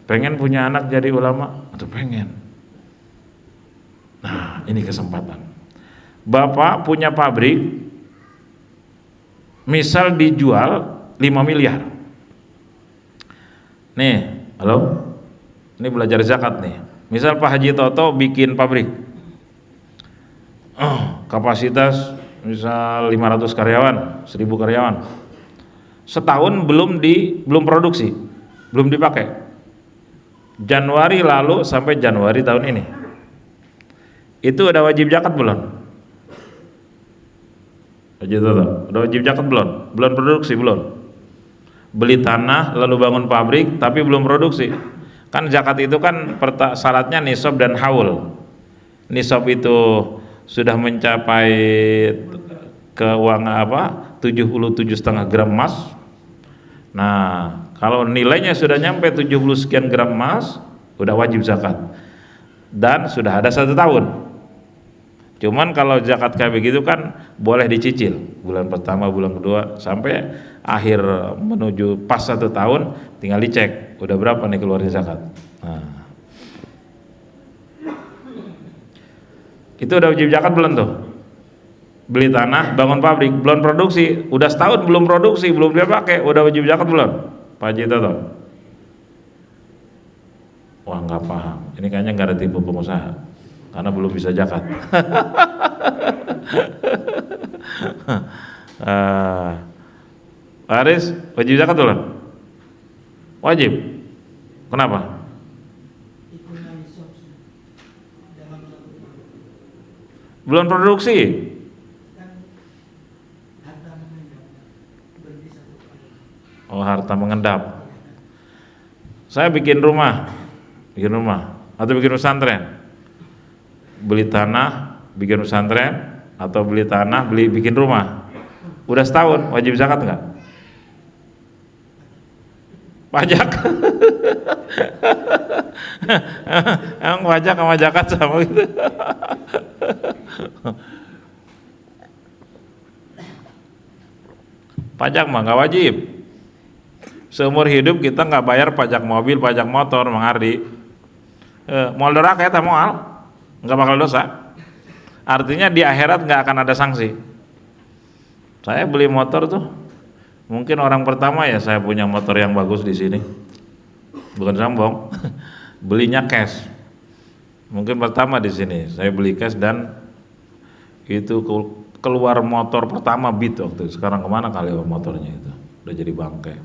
Pengen punya anak jadi ulama? Atau pengen? Nah, ini kesempatan. Bapak punya pabrik, misal dijual 5 miliar. Nih, halo? Ini belajar zakat nih. Misal Pak Haji Toto bikin pabrik, kapasitas misal 500 karyawan, 1000 karyawan. Setahun belum produksi, belum dipakai. Januari lalu sampai Januari tahun ini, itu udah wajib zakat belum? Haji Toto, udah wajib zakat belum? Belum produksi belum? Beli tanah lalu bangun pabrik tapi belum produksi. Kan zakat itu kan syaratnya nisab dan haul. Nisab itu sudah mencapai keuangan 77,5 gram emas. Nah, kalau nilainya sudah nyampe 70 sekian gram emas, udah wajib zakat. Dan sudah ada 1 tahun. Cuman kalau zakat kayak begitu kan boleh dicicil, bulan pertama, bulan kedua, sampai akhir menuju pas 1 tahun, tinggal dicek udah berapa nih keluarin zakat. Nah, itu udah wajib zakat belum tuh? Beli tanah, bangun pabrik, belum produksi, udah setahun belum produksi, belum dia pakai, udah wajib zakat belum? Pak Haji Toto? Wah, nggak paham. Ini kayaknya nggak ada tipe pengusaha, karena belum bisa zakat. Aris, wajib zakat belum? Wajib. Kenapa? Belum produksi. Oh, harta mengendap. Saya bikin rumah, atau bikin pesantren? Beli tanah, bikin pesantren, atau beli tanah, bikin rumah? Udah setahun, wajib zakat nggak? Pajak. Emang pajak sama zakat sama gitu? Pajak mah nggak wajib. Seumur hidup kita nggak bayar pajak mobil, pajak motor, Mang Ardi. Moal neraka ya moal, nggak bakal dosa. Artinya di akhirat nggak akan ada sanksi. Saya beli motor tuh, mungkin orang pertama ya saya punya motor yang bagus di sini. Bukan sombong, belinya cash. Mungkin pertama di sini saya beli cash dan itu keluar motor pertama Beat waktu itu. Sekarang kemana kali motornya itu? Udah jadi bangkai.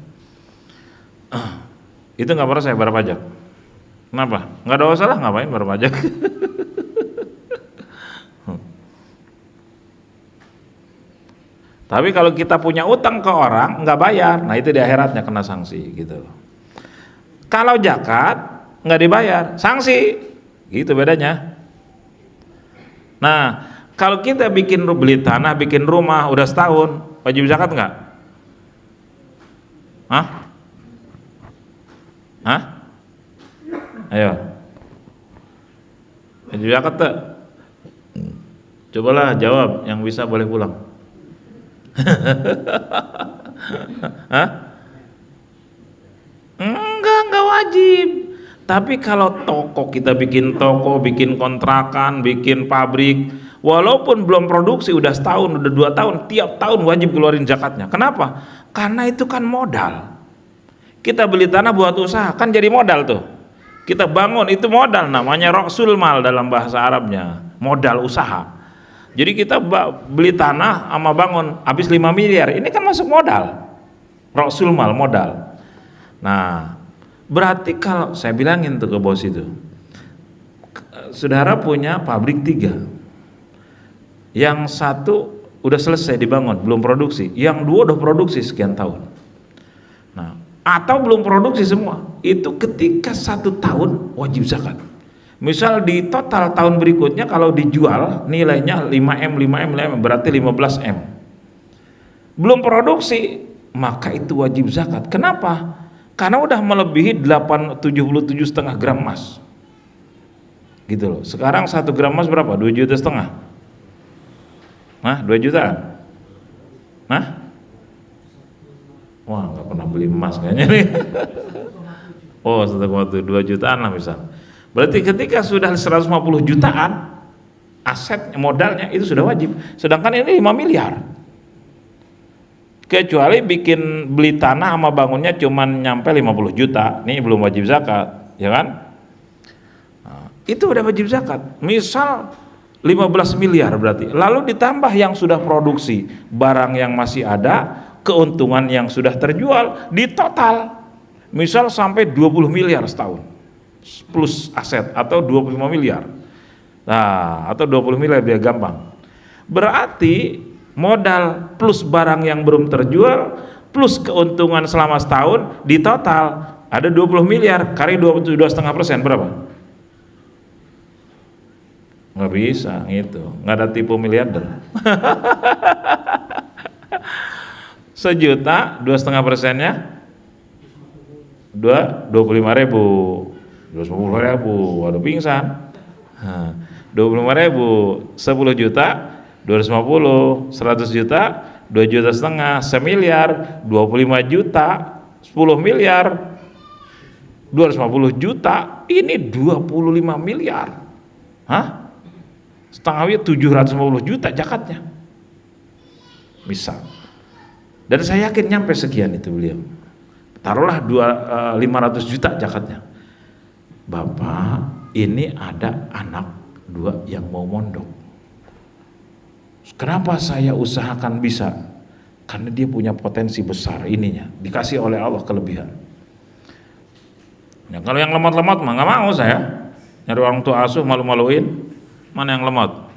Itu nggak pernah saya bayar pajak. Kenapa? Nggak ada masalah, ngapain bayar pajak? Tapi kalau kita punya utang ke orang nggak bayar, nah itu di akhiratnya kena sanksi gitu loh. Kalau zakat nggak dibayar, sanksi, gitu bedanya. Nah, kalau kita beli tanah, bikin rumah, udah setahun, wajib zakat nggak? Hah? Hah? Ayo. Wajib zakat tak? Cobalah jawab, yang bisa boleh pulang. Hah? Enggak wajib. Tapi kalau toko, kita bikin toko, bikin kontrakan, bikin pabrik, walaupun belum produksi, udah setahun, udah 2 tahun, tiap tahun wajib keluarin zakatnya. Kenapa? Karena itu kan modal. Kita beli tanah buat usaha, kan jadi modal tuh. Kita bangun, itu modal, namanya ra'sul mal dalam bahasa Arabnya, modal usaha. Jadi kita beli tanah sama bangun, habis 5 miliar, ini kan masuk modal. Ra'sul mal, modal. Nah, berarti kalau saya bilangin tuh ke bos itu, saudara punya pabrik 3, yang 1 udah selesai dibangun, belum produksi, yang 2 udah produksi sekian tahun. Nah, atau belum produksi semua, itu ketika 1 tahun wajib zakat. Misal di total tahun berikutnya kalau dijual nilainya 5M berarti 15M. Belum produksi, maka itu wajib zakat. Kenapa? Karena udah melebihi 77,5 gram emas. Gitu loh. Sekarang 1 gram emas berapa? 2,5 juta. Nah, 2 jutaan. Nah? Wah, nggak pernah beli emas kayaknya nih. Oh, 1,2 jutaan lah misal. Berarti ketika sudah 150 jutaan aset modalnya itu sudah wajib. Sedangkan ini 5 miliar. Kecuali beli tanah sama bangunnya cuman nyampe 50 juta, ini belum wajib zakat, ya kan? Nah, itu udah wajib zakat. Misal 15 miliar berarti. Lalu ditambah yang sudah produksi, barang yang masih ada, keuntungan yang sudah terjual, di total misal sampai 20 miliar setahun. Plus aset atau 25 miliar. Nah, atau 20 miliar biar gampang. Berarti modal plus barang yang belum terjual plus keuntungan selama setahun di total ada 20 miliar kali 22,5% berapa? Nggak bisa gitu, nggak ada tipu miliarder. 1 juta 2,5%-nya 25.000, 250.000, waduh pingsan. 25.000, 10 juta 250, 100 juta 2,5 juta, 1 miliar 25 juta, 10 miliar 250 juta, ini 25 miliar. Hah? Setengahnya 750 juta zakatnya. Misal. Dan saya yakin nyampe sekian itu beliau. Taruhlah 500 juta zakatnya. Bapak, ini ada anak 2 yang mau mondok. Kenapa saya usahakan bisa? Karena dia punya potensi besar ininya, dikasih oleh Allah kelebihan. Ya, kalau yang lemot-lemot mah nggak mau saya. Nyari orang tua asuh malu-maluin. Mana yang lemot?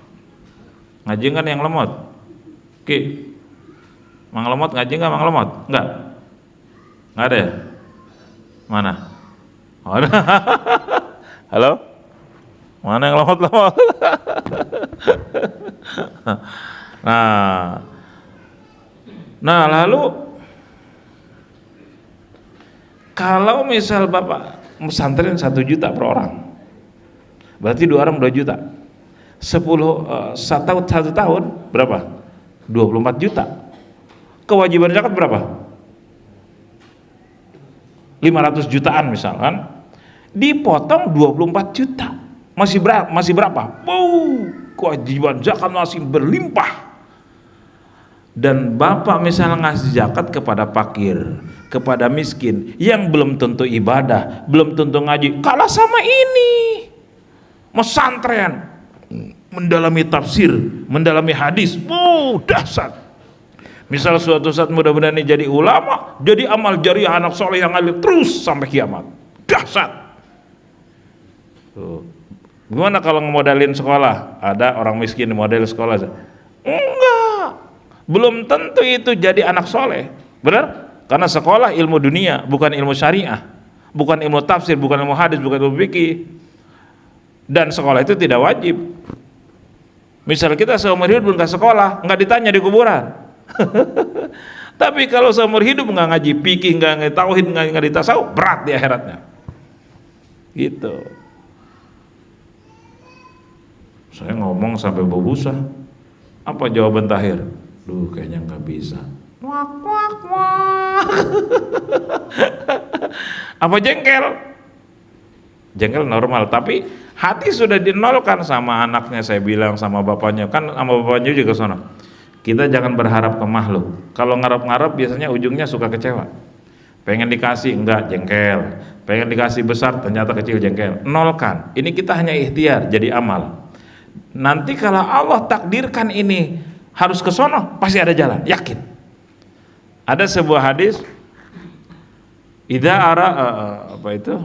Ngaji kan yang lemot. Ki, mang lemot ngaji nggak mang lemot? Nggak ada ya? Mana? Oh, halo? Mana yang lemot-lemot? Nah, nah lalu kalau misal Bapak pesantren 1 juta per orang, berarti 2 orang 2 juta. 1 tahun berapa? 24 juta. Kewajiban zakat berapa? 500 jutaan misalkan, dipotong 24 juta. Masih berapa? Wow, kewajiban zakat masih berlimpah. Dan Bapak misalnya ngasih zakat kepada fakir, kepada miskin yang belum tentu ibadah, belum tentu ngaji, kalah sama ini pesantren, mendalami tafsir, mendalami hadis. Wow, dahsyat. Misal suatu saat mudah-mudahan ini jadi ulama, jadi amal jariah anak soleh yang ngalir terus sampai kiamat. Dahsyat. Tuh. Gimana kalau ngemodalin sekolah? Ada orang miskin model sekolah? Enggak. Belum tentu itu jadi anak soleh. Benar? Karena sekolah ilmu dunia, bukan ilmu syariah, bukan ilmu tafsir, bukan ilmu hadis, bukan ilmu fikih. Dan sekolah itu tidak wajib. Misal kita seumur hidup nggak sekolah, nggak ditanya di kuburan. Tapi kalau seumur hidup nggak ngaji fikih, nggak ngaji tauhid, nggak ditasawuf, berat di akhiratnya. Gitu. Saya ngomong sampai berbusa. Apa jawaban Tahir? Duh, kayaknya nggak bisa. Wak wak wak. Apa jengkel? Jengkel normal, tapi hati sudah dinolkan sama anaknya. Saya bilang sama bapaknya, kan sama bapaknya juga sana. Kita jangan berharap ke makhluk. Kalau ngarep-ngarep biasanya ujungnya suka kecewa. Pengen dikasih enggak, jengkel. Pengen dikasih besar ternyata kecil, jengkel. Nolkan. Ini kita hanya ikhtiar jadi amal. Nanti kalau Allah takdirkan ini harus ke sono, pasti ada jalan, yakin. Ada sebuah hadis, idza ara apa itu?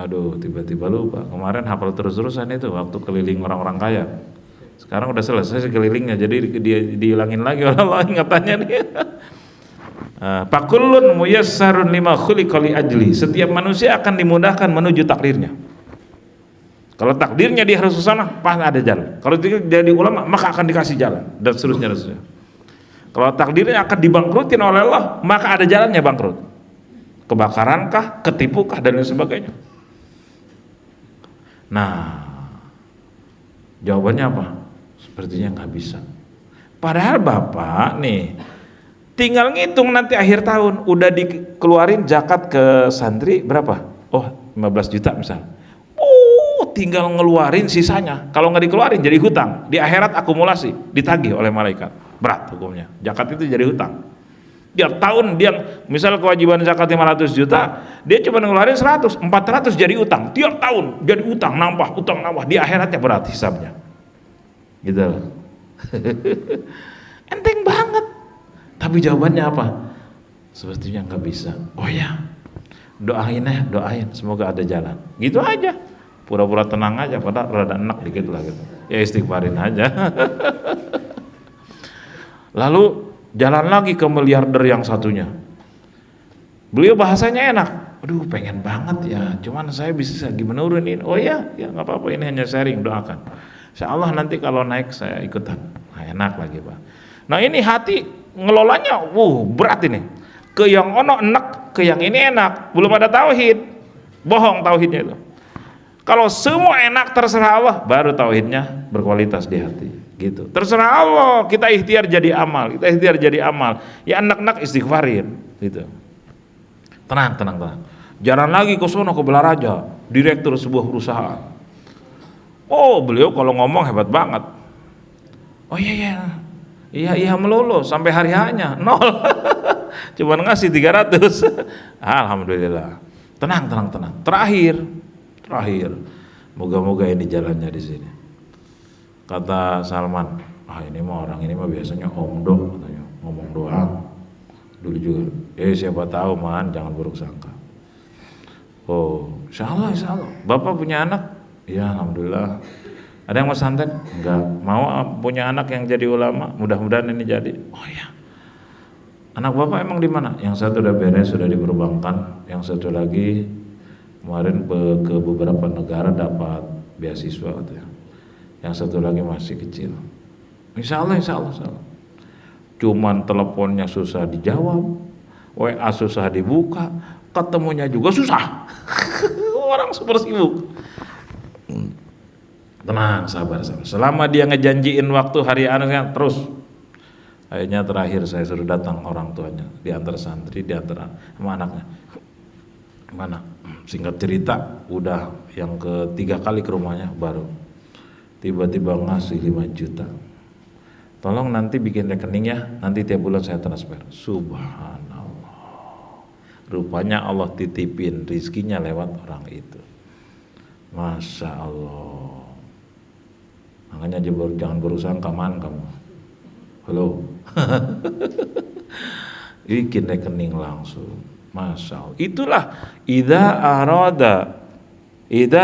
Aduh, tiba-tiba lupa. Kemarin hafal terus-terusan itu waktu keliling orang-orang kaya. Sekarang udah selesai kelilingnya, jadi dihilangin lagi oleh Allah ingatannya nih. Fakullun muyassarun lima khuliqa li ajli. Setiap manusia akan dimudahkan menuju takdirnya. Kalau takdirnya dia harus ke sana, pasti ada jalan. Kalau dia jadi ulama, maka akan dikasih jalan dan seterusnya. Kalau takdirnya akan dibangkrutin oleh Allah, maka ada jalannya bangkrut. Kebakarankah, ketipukah dan lain sebagainya. Nah, jawabannya apa? Sepertinya nggak bisa. Padahal Bapak nih tinggal ngitung nanti akhir tahun udah dikeluarin zakat ke santri berapa? Oh, 15 juta misal. Tinggal ngeluarin sisanya. Kalau nggak dikeluarin jadi hutang. Di akhirat akumulasi, ditagih oleh malaikat. Berat hukumnya. Zakat itu jadi hutang. Tiap tahun dia misal kewajiban zakat 500 juta, dia cuma ngeluarin 100, 400 jadi utang. Tiap tahun jadi utang nambah, di akhiratnya berat hisabnya. Gitu loh. Enteng banget. Tapi jawabannya apa? Sepertinya nggak bisa. Oh ya, doain semoga ada jalan. Gitu aja. Pura-pura tenang aja, padahal rada enak dikit lah gitu. Ya istighfarin aja. Lalu jalan lagi ke miliarder yang satunya. Beliau bahasanya enak. Aduh, pengen banget ya. Cuman saya bisa gimana nurunin. Oh ya nggak apa-apa, ini hanya sharing, doakan. Insyaallah nanti kalau naik saya ikutan. Nah, enak lagi Pak. Nah ini hati ngelolanya, berat ini. Ke yang ono enak, ke yang ini enak. Belum ada tauhid, bohong tauhidnya itu. Kalau semua enak terserah Allah, baru tauhidnya berkualitas di hati. Gitu. Terserah Allah, kita ikhtiar jadi amal, Ya enak-enak istighfarin. Gitu. Tenang. Jalan lagi ke sono ke Belaraja, direktur sebuah perusahaan. Oh, beliau kalau ngomong hebat banget. Oh iya melulu sampai hari hanya 0. Cuma ngasih 300. Alhamdulillah. Tenang. Terakhir. Moga-moga ini jalannya di sini. Kata Salman, ini mah biasanya omdo katanya, ngomong doang. Dulu juga. Siapa tahu man, jangan buruk sangka. Oh, insyaallah. Bapak punya anak? Ya, alhamdulillah. Ada yang mau santet? Enggak. Mau punya anak yang jadi ulama? Mudah-mudahan ini jadi. Oh ya. Anak Bapak emang di mana? Yang satu udah beres, sudah diperbankan. Yang satu lagi Kemarin ke beberapa negara dapat beasiswa katanya. Yang satu lagi masih kecil. Insya Allah. Cuman teleponnya susah dijawab, WA susah dibuka, ketemunya juga susah. Orang super sibuk. Tenang, sabar. Selama dia ngejanjiin waktu hari anaknya terus. Akhirnya terakhir saya suruh datang orang tuanya, diantar santri, diantar sama anaknya. Mana? Singkat cerita, udah yang ketiga kali ke rumahnya baru tiba-tiba ngasih 5 juta. Tolong nanti bikin rekening ya, nanti tiap bulan saya transfer. Subhanallah. Rupanya Allah titipin rizkinya lewat orang itu. Masya Allah. Makanya jangan berusaha keman kamu. Halo. Bikin rekening langsung. Masya Allah. Itulah idza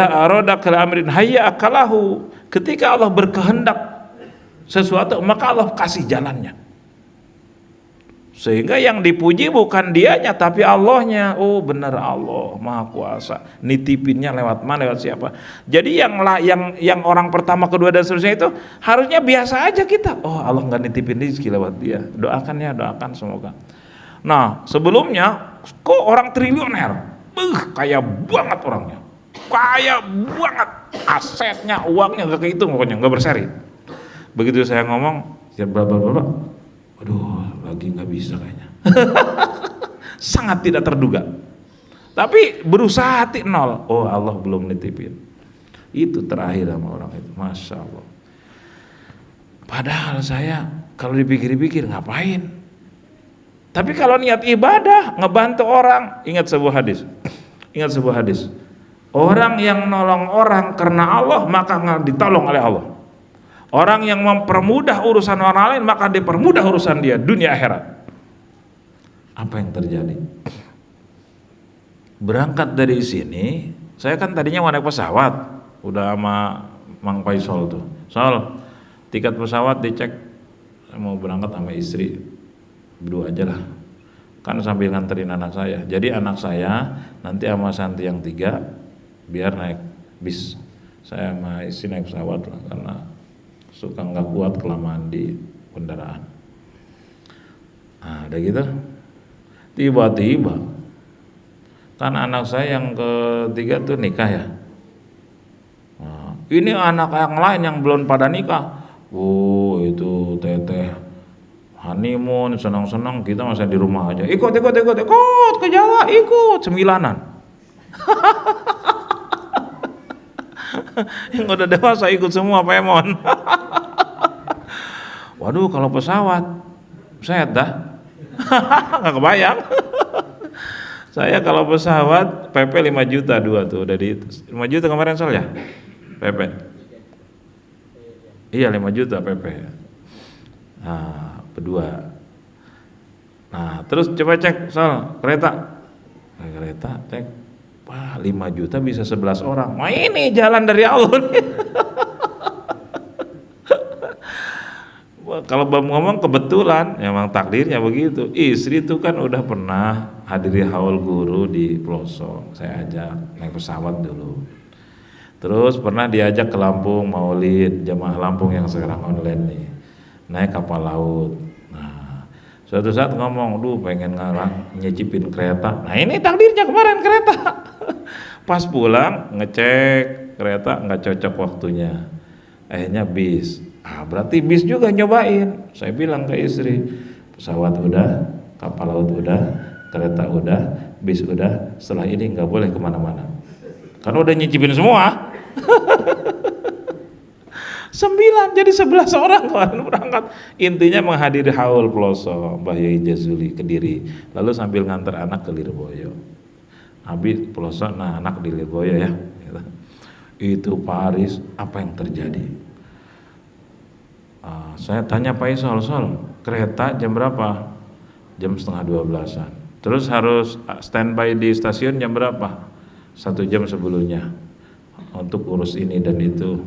arada kal amrin hayya akalahu. Ketika Allah berkehendak sesuatu, maka Allah kasih jalannya. Sehingga yang dipuji bukan dianya tapi Allahnya. Oh benar, Allah Maha Kuasa. Nitipinnya lewat mana, lewat siapa? Jadi yang orang pertama, kedua dan seterusnya itu harusnya biasa aja kita. Oh Allah nggak nitipin rezeki lewat dia. Doakan ya, doakan semoga. Nah sebelumnya kok orang triliuner, kaya banget orangnya, kaya banget, asetnya, uangnya nggak kehitung, pokoknya nggak berseri. Begitu saya ngomong, siap berapa? Waduh, lagi nggak bisa kayaknya. Sangat tidak terduga. Tapi berusaha hati nol. Oh Allah belum nitipin. Itu terakhir sama orang itu. Masya Allah. Padahal saya kalau dipikir-pikir ngapain? Tapi kalau niat ibadah, ngebantu orang, ingat sebuah hadis. Orang yang nolong orang karena Allah, maka ditolong oleh Allah. Orang yang mempermudah urusan orang lain, maka dipermudah urusan dia dunia akhirat. Apa yang terjadi? Berangkat dari sini, saya kan tadinya mau naik pesawat, udah sama Mang Faisal tuh. Soal tiket pesawat dicek, saya mau berangkat sama istri, berdua aja lah. Kan sambil nganterin anak saya. Jadi anak saya nanti sama Santi yang 3 biar naik bis. Saya sama istri naik pesawat lah, karena suka nggak kuat kelamaan di kendaraan. Nah, udah gitu, tiba-tiba kan anak saya yang ketiga tuh nikah ya. Nah, ini anak yang lain yang belum pada nikah. Oh itu teteh honeymoon, senang-senang, kita masih di rumah aja. Ikut ke Jawa, ikut 9-an. Yang udah dewasa ikut semua Pemon. Waduh kalau pesawat saya dah nggak kebayang. Saya kalau pesawat PP 5 juta 2 tuh udah di 5 juta kemarin soalnya PP. Iya 5 juta PP. Nah berdua. Nah terus coba cek soal kereta cek. Wah 5 juta bisa 11 orang. Wah ini jalan dari Allah nih. Wah, kalau ngomong kebetulan, memang takdirnya begitu. Istri itu kan udah pernah hadiri haul guru di pelosok. Saya ajak naik pesawat dulu. Terus pernah diajak ke Lampung Maulid jamaah Lampung yang sekarang online nih. Naik kapal laut. Nah, suatu saat ngomong, pengen nyicipin kereta. Nah ini takdirnya kemarin kereta. Pas pulang ngecek kereta nggak cocok waktunya, akhirnya bis. Berarti bis juga nyobain. Saya bilang ke istri, pesawat udah, kapal laut udah, kereta udah, bis udah, setelah ini nggak boleh kemana-mana karena udah nyicipin semua. 9 jadi 11 orang kan berangkat. Intinya menghadiri haul pelosok Mbah Yai Jazuli Kediri, lalu sambil nganter anak ke Lirboyo. Habis pelosok, nah anak di Lirboyo ya. Itu Paris, apa yang terjadi? Saya tanya Pak Isol, kereta jam berapa? Jam 11:30-an. Terus harus standby di stasiun jam berapa? 1 jam sebelumnya untuk urus ini dan itu.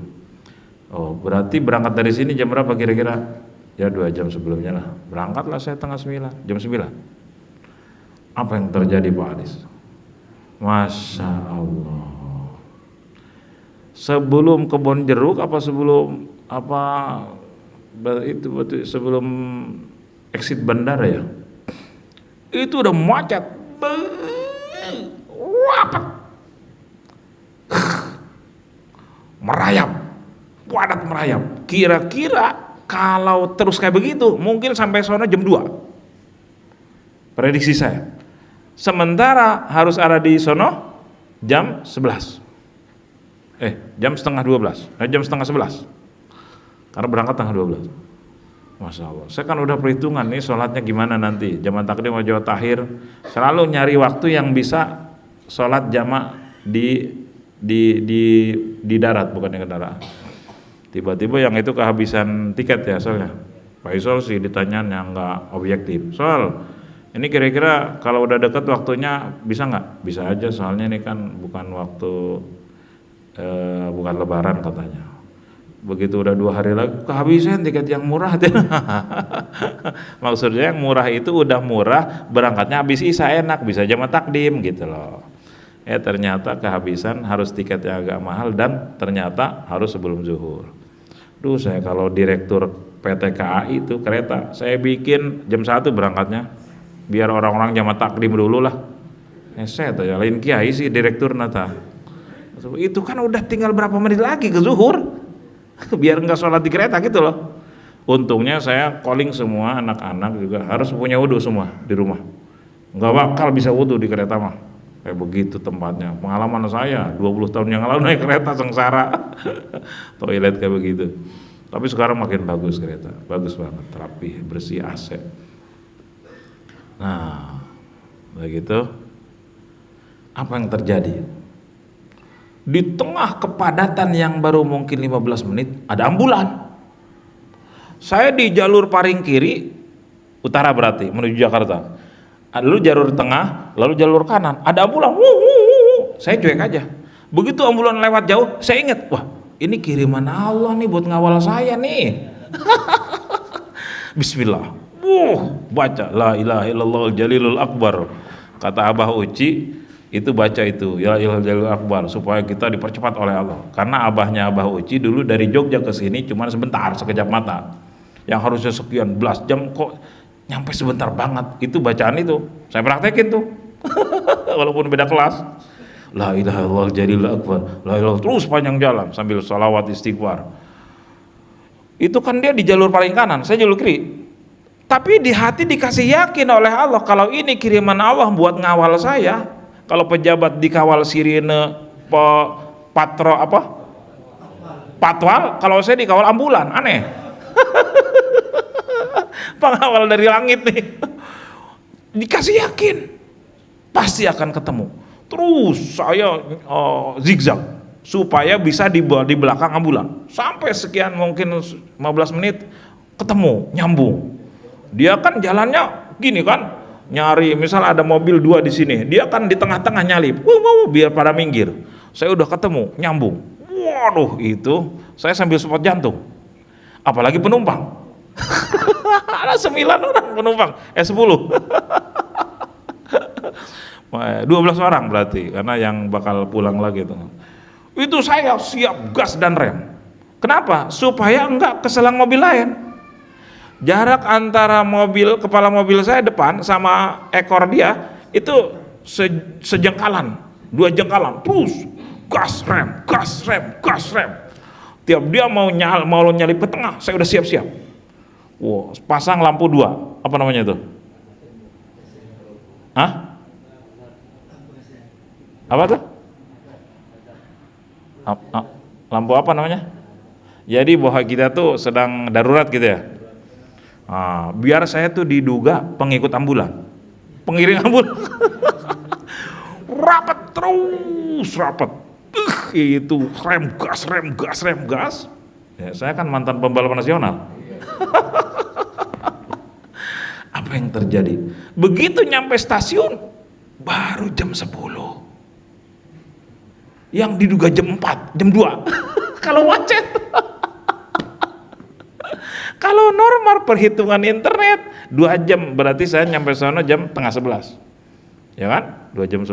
Oh berarti berangkat dari sini jam berapa kira-kira? Ya 2 jam sebelumnya lah. Berangkatlah saya 8:30, jam 9. Apa yang terjadi Pak Aris? Masya Allah. Sebelum kebun jeruk apa sebelum apa itu sebelum exit bandara ya? Itu udah macet. Rapat. Merayap. Padat merayap. Kira-kira kalau terus kayak begitu mungkin sampai sono jam 2. Prediksi saya. Sementara harus ada di sono jam 11. Jam setengah 12. Jam setengah 11. Karena berangkat tanggal 12. Masya Allah. Saya kan udah perhitungan nih sholatnya gimana nanti. Jamaah takdim wa jamaah takhir. Selalu nyari waktu yang bisa sholat jamaah di darat, bukan di kendaraan. Tiba-tiba yang itu kehabisan tiket ya soalnya. Pak Isol sih ditanyaan yang nggak objektif. Soal ini kira-kira kalau udah deket waktunya bisa nggak? Bisa aja soalnya ini kan bukan waktu bukan lebaran katanya. Begitu udah 2 hari lagi kehabisan tiket yang murah. Maksudnya yang murah itu udah murah, berangkatnya habis isya enak, bisa jamaah takdim gitu loh. Ternyata kehabisan, harus tiket yang agak mahal dan ternyata harus sebelum zuhur. Saya kalau direktur PT KAI itu kereta, saya bikin jam 1 berangkatnya biar orang-orang jamaah takdim dulu lah. Saya tanya lain kiai sih direktur nata. Itu kan udah tinggal berapa menit lagi ke zuhur. Biar enggak sholat di kereta gitu loh. Untungnya saya calling semua anak-anak juga harus punya wudhu semua di rumah. Enggak bakal bisa wudhu di kereta mah. Kayak begitu tempatnya. Pengalaman saya 20 tahun yang lalu naik kereta sengsara. Toilet kayak begitu. Tapi sekarang makin bagus kereta. Bagus banget, rapi, bersih, AC. Nah, begitu. Apa yang terjadi? Di tengah kepadatan yang baru mungkin 15 menit ada ambulan. Saya di jalur paling kiri utara berarti menuju Jakarta. Lalu jalur tengah, lalu jalur kanan ada ambulan. Saya cuek aja. Begitu ambulan lewat jauh, saya ingat, wah ini kiriman Allah nih buat ngawal saya nih. Bismillah. Baca la ilaha illallah jalilul akbar. Kata Abah Uci itu baca itu ya ilal jalil akbar supaya kita dipercepat oleh Allah. Karena abahnya Abah Uci dulu dari Jogja ke sini cuma sebentar, sekejap mata. Yang harusnya sekian belas jam kok nyampe sebentar banget. Itu bacaan itu saya praktekin tuh. Walaupun beda kelas. La ilaha illallah jalil akbar. La ilaha terus panjang jalan sambil sholawat istighfar. Itu kan dia di jalur paling kanan, saya jalur kiri. Tapi di hati dikasih yakin oleh Allah kalau ini kiriman Allah buat ngawal saya. Kalau pejabat dikawal sirine patwal, kalau saya dikawal ambulan, aneh. Pengawal dari langit nih. Dikasih yakin pasti akan ketemu. Terus saya zigzag supaya bisa di belakang ambulan. Sampai sekian mungkin 15 menit ketemu, nyambung. Dia kan jalannya gini kan. Nyari, misal ada mobil 2 di sini, dia kan di tengah-tengah nyalip, biar pada minggir. Saya udah ketemu, nyambung. Waduh, itu saya sambil support jantung. Apalagi penumpang. Ada 9 orang penumpang, 10. 12 orang berarti, karena yang bakal pulang lagi itu. Itu saya siap gas dan rem. Kenapa? Supaya enggak keselang mobil lain. Jarak antara kepala mobil saya depan sama ekor dia itu sejengkalan, 2 jengkalan, terus gas rem, gas rem, gas rem. Tiap dia mau nyalip ke tengah, saya udah siap-siap. Pasang lampu 2, apa namanya itu? Apa tuh? Lampu apa namanya? Jadi bahwa kita tuh sedang darurat gitu ya. Biar saya tuh diduga pengikut ambulan, pengiring ambulan. Rapat terus rapat. Itu rem gas. Ya, saya kan mantan pembalap nasional. Apa yang terjadi? Begitu nyampe stasiun baru jam 10. Yang diduga jam 4, jam 2. Kalau macet. Kalau normal perhitungan internet 2 jam, berarti saya nyampe sana jam 10:30. ya kan? 1 jam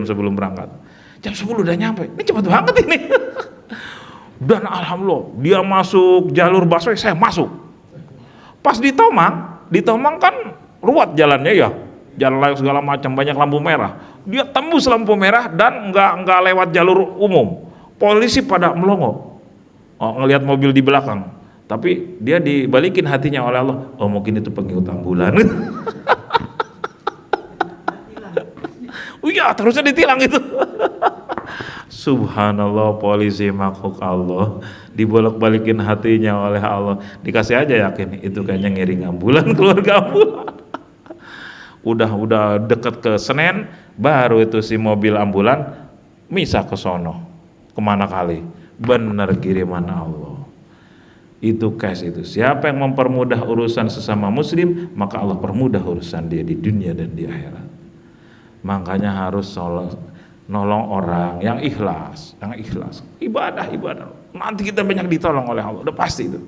sebelum berangkat. Jam 10 udah nyampe. Ini cepat banget ini. Dan alhamdulillah dia masuk jalur busway, saya masuk. Pas di Tomang kan ruwet jalannya ya, jalan layang segala macam, banyak lampu merah. Dia tembus lampu merah dan nggak lewat jalur umum. Polisi pada melongo, ngelihat mobil di belakang. Tapi dia dibalikin hatinya oleh Allah. Oh mungkin itu pengikut ambulan. Iya terusnya ditilang itu. Subhanallah, polisi makhluk Allah dibolak-balikin hatinya oleh Allah. Dikasih aja yakin itu kayaknya ngiring ambulan, keluarga ambulan. Udah deket ke Senen, baru itu si mobil ambulan misah ke sono. Kemana kali? Bener kiriman Allah. Itu cash itu. Siapa yang mempermudah urusan sesama muslim, maka Allah permudah urusan dia di dunia dan di akhirat. Makanya harus nolong orang yang ikhlas, ibadah. Nanti kita banyak ditolong oleh Allah, udah pasti itu.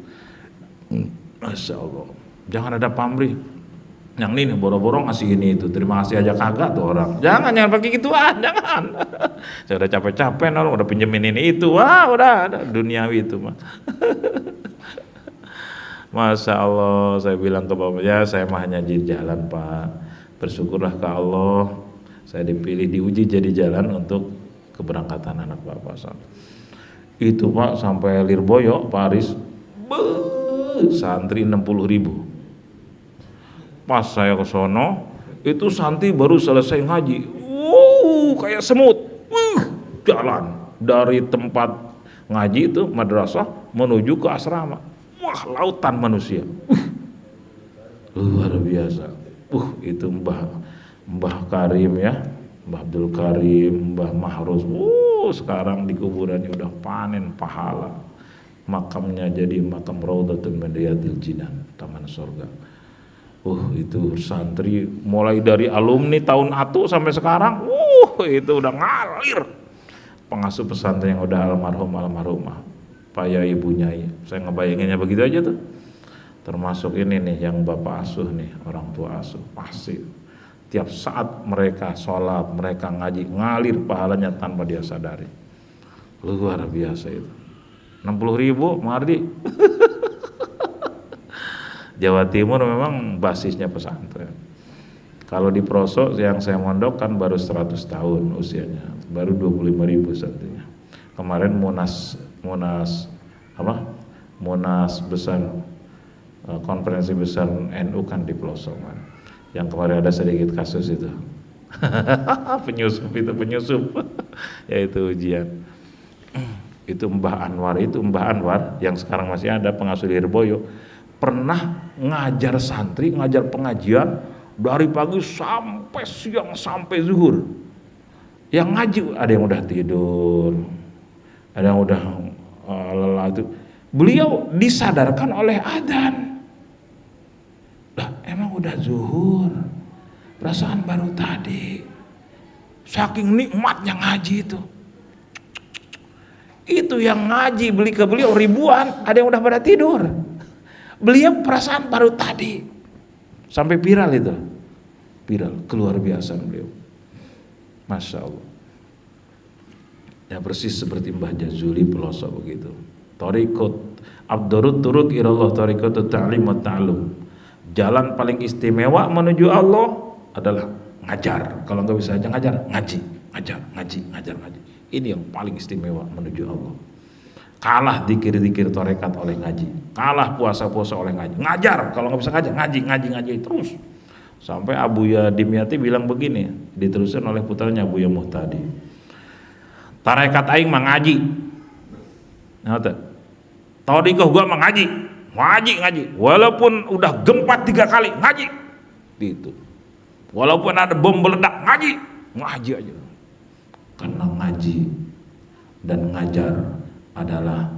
Masya Allah. Jangan ada pamrih. Yang ini boro-boro ngasih ini itu, terima kasih aja kagak tuh orang. Jangan pakai gituan, jangan. Saya udah capek-capek nolong, udah pinjemin ini itu, wah udah ada duniawi itu mah. Masya Allah, saya bilang ke bapaknya, saya mah hanya di jalan Pak. Bersyukurlah ke Allah. Saya dipilih diuji jadi jalan untuk keberangkatan anak Bapak. Itu Pak sampai Lirboyo, Pak Aris, santri 60.000. Pas saya ke sono, itu santri baru selesai ngaji. Kayak semut. Jalan dari tempat ngaji itu madrasah menuju ke asrama. Wah, lautan manusia. Luar biasa. Itu Mbah Karim ya, Mbah Abdul Karim, Mbah Mahruz. Sekarang di kuburannya udah panen pahala. Makamnya jadi makam Raudhatun min Riyadil Jinan, taman surga. Itu santri mulai dari alumni tahun atu sampai sekarang. Itu udah ngalir. Pengasuh pesantren yang udah almarhumah, Pak Yai Ibu Nyai. Saya ngebayanginnya begitu aja tuh. Termasuk ini nih yang Bapak asuh nih, orang tua asuh, pasti tiap saat mereka sholat, mereka ngaji, ngalir pahalanya tanpa dia sadari. Luar biasa itu. 60.000 Mardi. Jawa Timur memang basisnya pesantren. Kalau di Proso yang saya mondok kan baru 100 tahun usianya, baru 25.000 santrinya. Kemarin Munas besar, konferensi besar NU kan di pelosok kan. Yang kemarin ada sedikit kasus itu. penyusup yaitu ujian. Itu Mbah Anwar yang sekarang masih ada, pengasuh di Lirboyo, pernah ngajar santri, ngajar pengajian dari pagi sampai siang sampai zuhur. Yang ngaji ada yang udah tidur, ada yang udah lelah itu. Beliau disadarkan oleh adzan. Emang udah zuhur, perasaan baru tadi. Saking nikmatnya ngaji itu yang ngaji beli ke beliau ribuan, ada yang udah pada tidur. Beliau perasaan baru tadi. Sampai viral itu, keluar biasa beliau. Masya Allah. Ya persis seperti Mbah Jazuli pelosok begitu. Thariqat Abdurut Turuk ilallah, thariqat ta'lim wa ta'lum. Jalan paling istimewa menuju Allah adalah ngajar. Kalau nggak bisa aja ngajar, ngaji. Ini yang paling istimewa menuju Allah. Kalah dikir-dikir tarekat oleh ngaji, kalah puasa-puasa oleh ngaji. Ngajar, kalau nggak bisa ngajar, ngaji terus. Sampai Abuya Dimyati bilang begini, diteruskan oleh putranya Abuya Muhtadi. Tarekat aing mah ngaji. Thariqah gua mah ngaji. Walaupun udah gempa 3 kali ngaji gitu, walaupun ada bom meledak ngaji aja. Karena ngaji dan ngajar adalah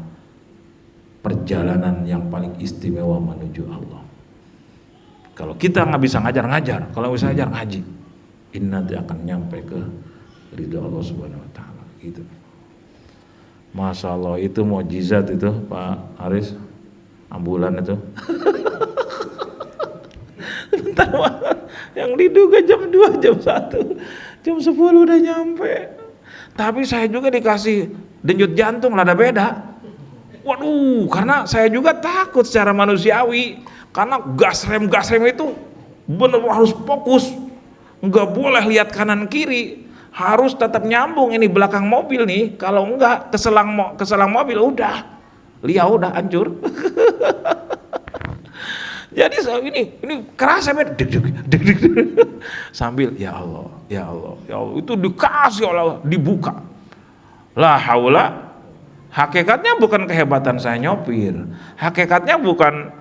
perjalanan yang paling istimewa menuju Allah. Kalau kita nggak bisa ngajar, kalau bisa ngajar ngaji, ini nanti akan nyampe ke ridha Allah Subhanahu Wa Taala gitu. Masya Allah, itu mukjizat itu Pak Aris. Ambulan itu pintar banget. Yang diduga jam 2, jam 1, jam 10 udah nyampe. Tapi saya juga dikasih denyut jantung rada beda. Waduh, karena saya juga takut secara manusiawi. Karena gas rem itu benar harus fokus. Nggak boleh lihat kanan kiri. Harus tetap nyambung ini belakang mobil nih. Kalau enggak keselang mobil udah. Lia udah hancur. Jadi ini kerasa deg sambil ya Allah itu dikasih oleh Allah, dibuka. La haula. Hakikatnya bukan kehebatan saya nyopir. Hakikatnya bukan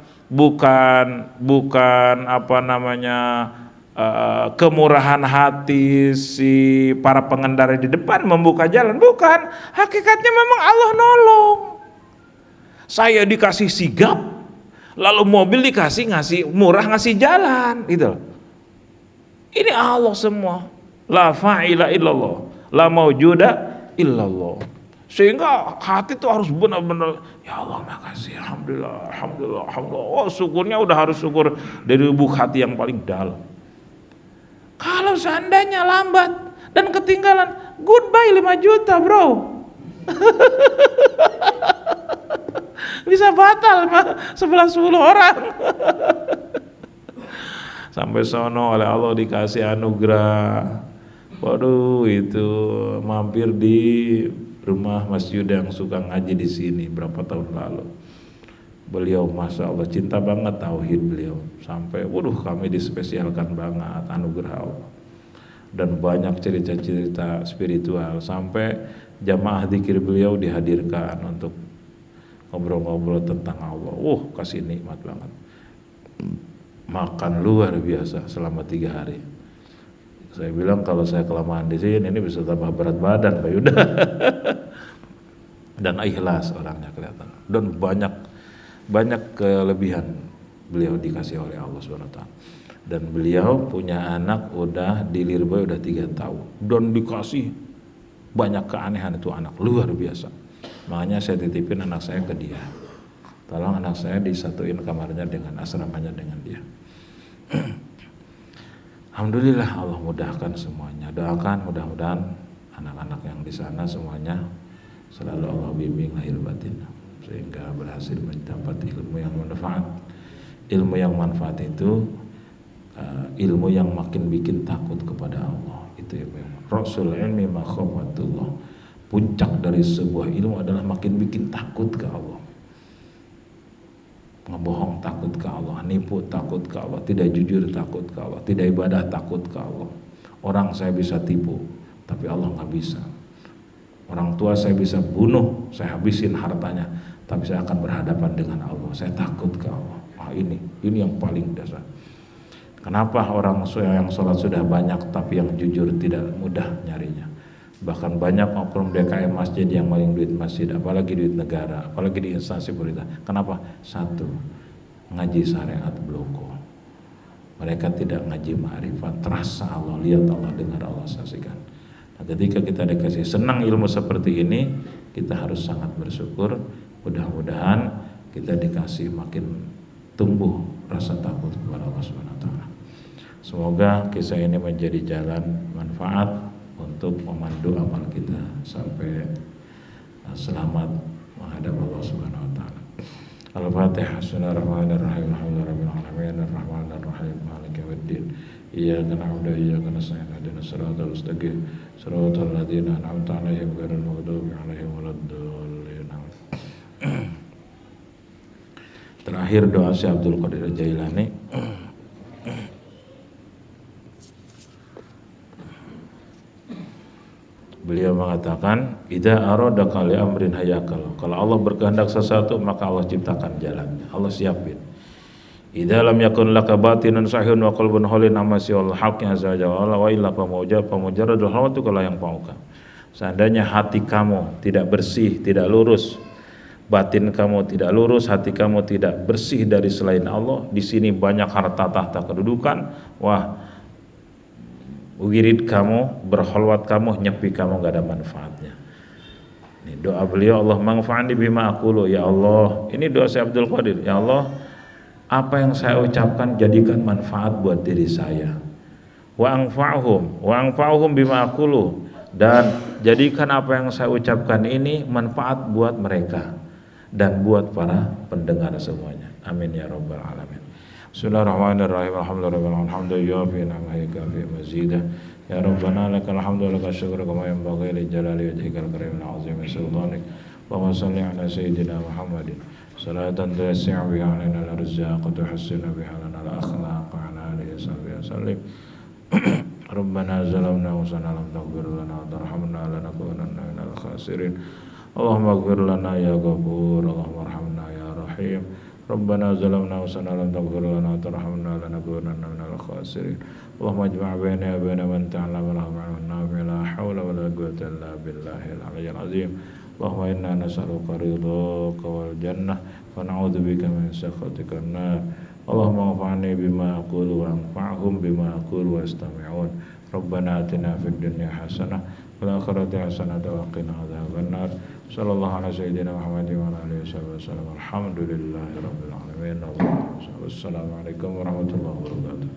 apa namanya kemurahan hati si para pengendara di depan membuka jalan, bukan. Hakikatnya memang Allah nolong. Saya dikasih sigap, lalu mobil dikasih murah ngasih jalan, gitu. Ini Allah semua. La fa'ila illallah, la maujuda illallah. Sehingga hati itu harus benar-benar ya Allah makasih, alhamdulillah. Oh, syukurnya udah harus syukur dari lubuk hati yang paling dalam. Kalau seandainya lambat dan ketinggalan, goodbye 5 juta bro. Bisa batal 11 orang. Sampai sono oleh Allah dikasih anugerah. Waduh, itu mampir di rumah Mas Yuda yang suka ngaji di sini berapa tahun lalu. Beliau masya Allah cinta banget tauhid beliau. Sampai waduh kami dispesialkan banget anugerah Allah. Dan banyak cerita-cerita spiritual. Sampai jamaah dzikir beliau dihadirkan untuk ngobrol-ngobrol tentang Allah. Kasih nikmat banget. Makan luar biasa selama 3 hari. Saya bilang kalau saya kelamaan di sini ini bisa tambah berat badan Pak Yuda. Dan ikhlas orangnya kelihatan. Dan banyak kelebihan beliau dikasih oleh Allah SWT. Dan beliau punya anak udah di Lirboy udah 3 tahun. Dan dikasih banyak keanehan itu anak luar biasa. Makanya saya titipin anak saya ke dia. Tolong anak saya disatuin kamarnya dengan asramanya dengan dia. Alhamdulillah Allah mudahkan semuanya. Doakan mudah-mudahan anak-anak yang di sana semuanya selalu Allah bimbing lahir batin sehingga berhasil mendapat ilmu yang manfaat. Ilmu yang manfaat itu ilmu yang makin bikin takut kepada Allah. Itu ya memang. Rasul ilmi makhafatullah. Puncak dari sebuah ilmu adalah makin bikin takut ke Allah. Ngebohong takut ke Allah, nipu takut ke Allah, tidak jujur takut ke Allah, tidak ibadah takut ke Allah. Orang saya bisa tipu, tapi Allah nggak bisa. Orang tua saya bisa bunuh, saya habisin hartanya, tapi saya akan berhadapan dengan Allah. Saya takut ke Allah. Ini yang paling dasar. Kenapa orang yang sholat sudah banyak, tapi yang jujur tidak mudah nyarinya? Bahkan banyak oknum DKM masjid yang maling duit masjid, apalagi duit negara, apalagi di instansi pemerintah. Kenapa? 1, ngaji syariat bloko. Mereka tidak ngaji ma'rifat, terasa Allah, lihat Allah, dengar Allah, saksikan. Nah, ketika kita dikasih senang ilmu seperti ini, kita harus sangat bersyukur. Mudah-mudahan kita dikasih makin tumbuh rasa takut kepada Allah SWT. Semoga kisah ini menjadi jalan manfaat untuk memandu amal kita sampai selamat menghadap Allah Subhanahu wa taala. Al-Fatihah. Bismillahirrahmanirrahim. Alhamdulillahirabbil alamin arrahmanirrahim maliki yaumiddin. Iyyaka na'budu wa iyyaka nasta'in ihdinas siratal mustaqim siratal ladzina an'amta 'alaihim ghairil maghdubi 'alaihim waladdallin. Terakhir doa Syekh Abdul Qadir Jailani. Beliau mengatakan, "Idza aradaka li amrin hayakal." Kalau Allah berkehendak sesuatu, maka Allah ciptakan jalannya. Allah siapin. "Idza lam yakun laka batinun sahihun wa qalbun halin amma siwal haqqi azza wa jalla wa illa famujarradul hawatu kala yang pauka." Seandainya hati kamu tidak bersih, tidak lurus, batin kamu tidak lurus, hati kamu tidak bersih dari selain Allah, di sini banyak harta tahta kedudukan, wah, wirid kamu, berholwat kamu, nyepi kamu gak ada manfaatnya. Ini doa beliau, Allah manfa'ani bima aqulu. Ya Allah, ini doa Syekh Abdul Qadir. Ya Allah, apa yang saya ucapkan jadikan manfaat buat diri saya. Wa anfa'uhum bima aqulu, dan jadikan apa yang saya ucapkan ini manfaat buat mereka dan buat para pendengar semuanya. Amin ya rabbal alamin. Bismillahirrahmanirrahim. Alhamdulillah fi ni'matika fi mazidah. Ya rabbana lakal hamdu wa lakal syukru kama yanbaghi li jalali wajhikal karimil azim wa sultanik. Allahumma shalli ala sayyidina Muhammadin salatan tusi'u biha lana al-arzaq wa tuhassinu biha lana al-akhlaq wa ala alihi wa sallim. Rabbana zalamna anfusana lam taghfir lana wa tarhamna lanakunanna minal khasirin. Allahumma ighfir lana ya ghafur, Allahumma arhamna ya rahim. Rabbana zalamna anfusana lam taghfir lana wa tarhamna lanakunanna minal khasirin. Allahumma ijma' baina wa baina man ta'allama al-ilma la hawla wa la quwwata illa billahil aliyyil azim. Allahumma inna nas'aluka ridhaka wal jannah wa na'udzu bika min sakhatika an-nar. Allahumma anfa'ni bima aqulu wa anfa'hum bima aqulu wastami'un. Rabbana atina fid dunya hasanah wal akhirati hasanah wa qina adzaban nar. Sallallahu ala sayyidina Muhammadin wa ala alihi wasallam. Alhamdulillahi rabbil alamin. Wassalamu alaikum warahmatullahi wabarakatuh.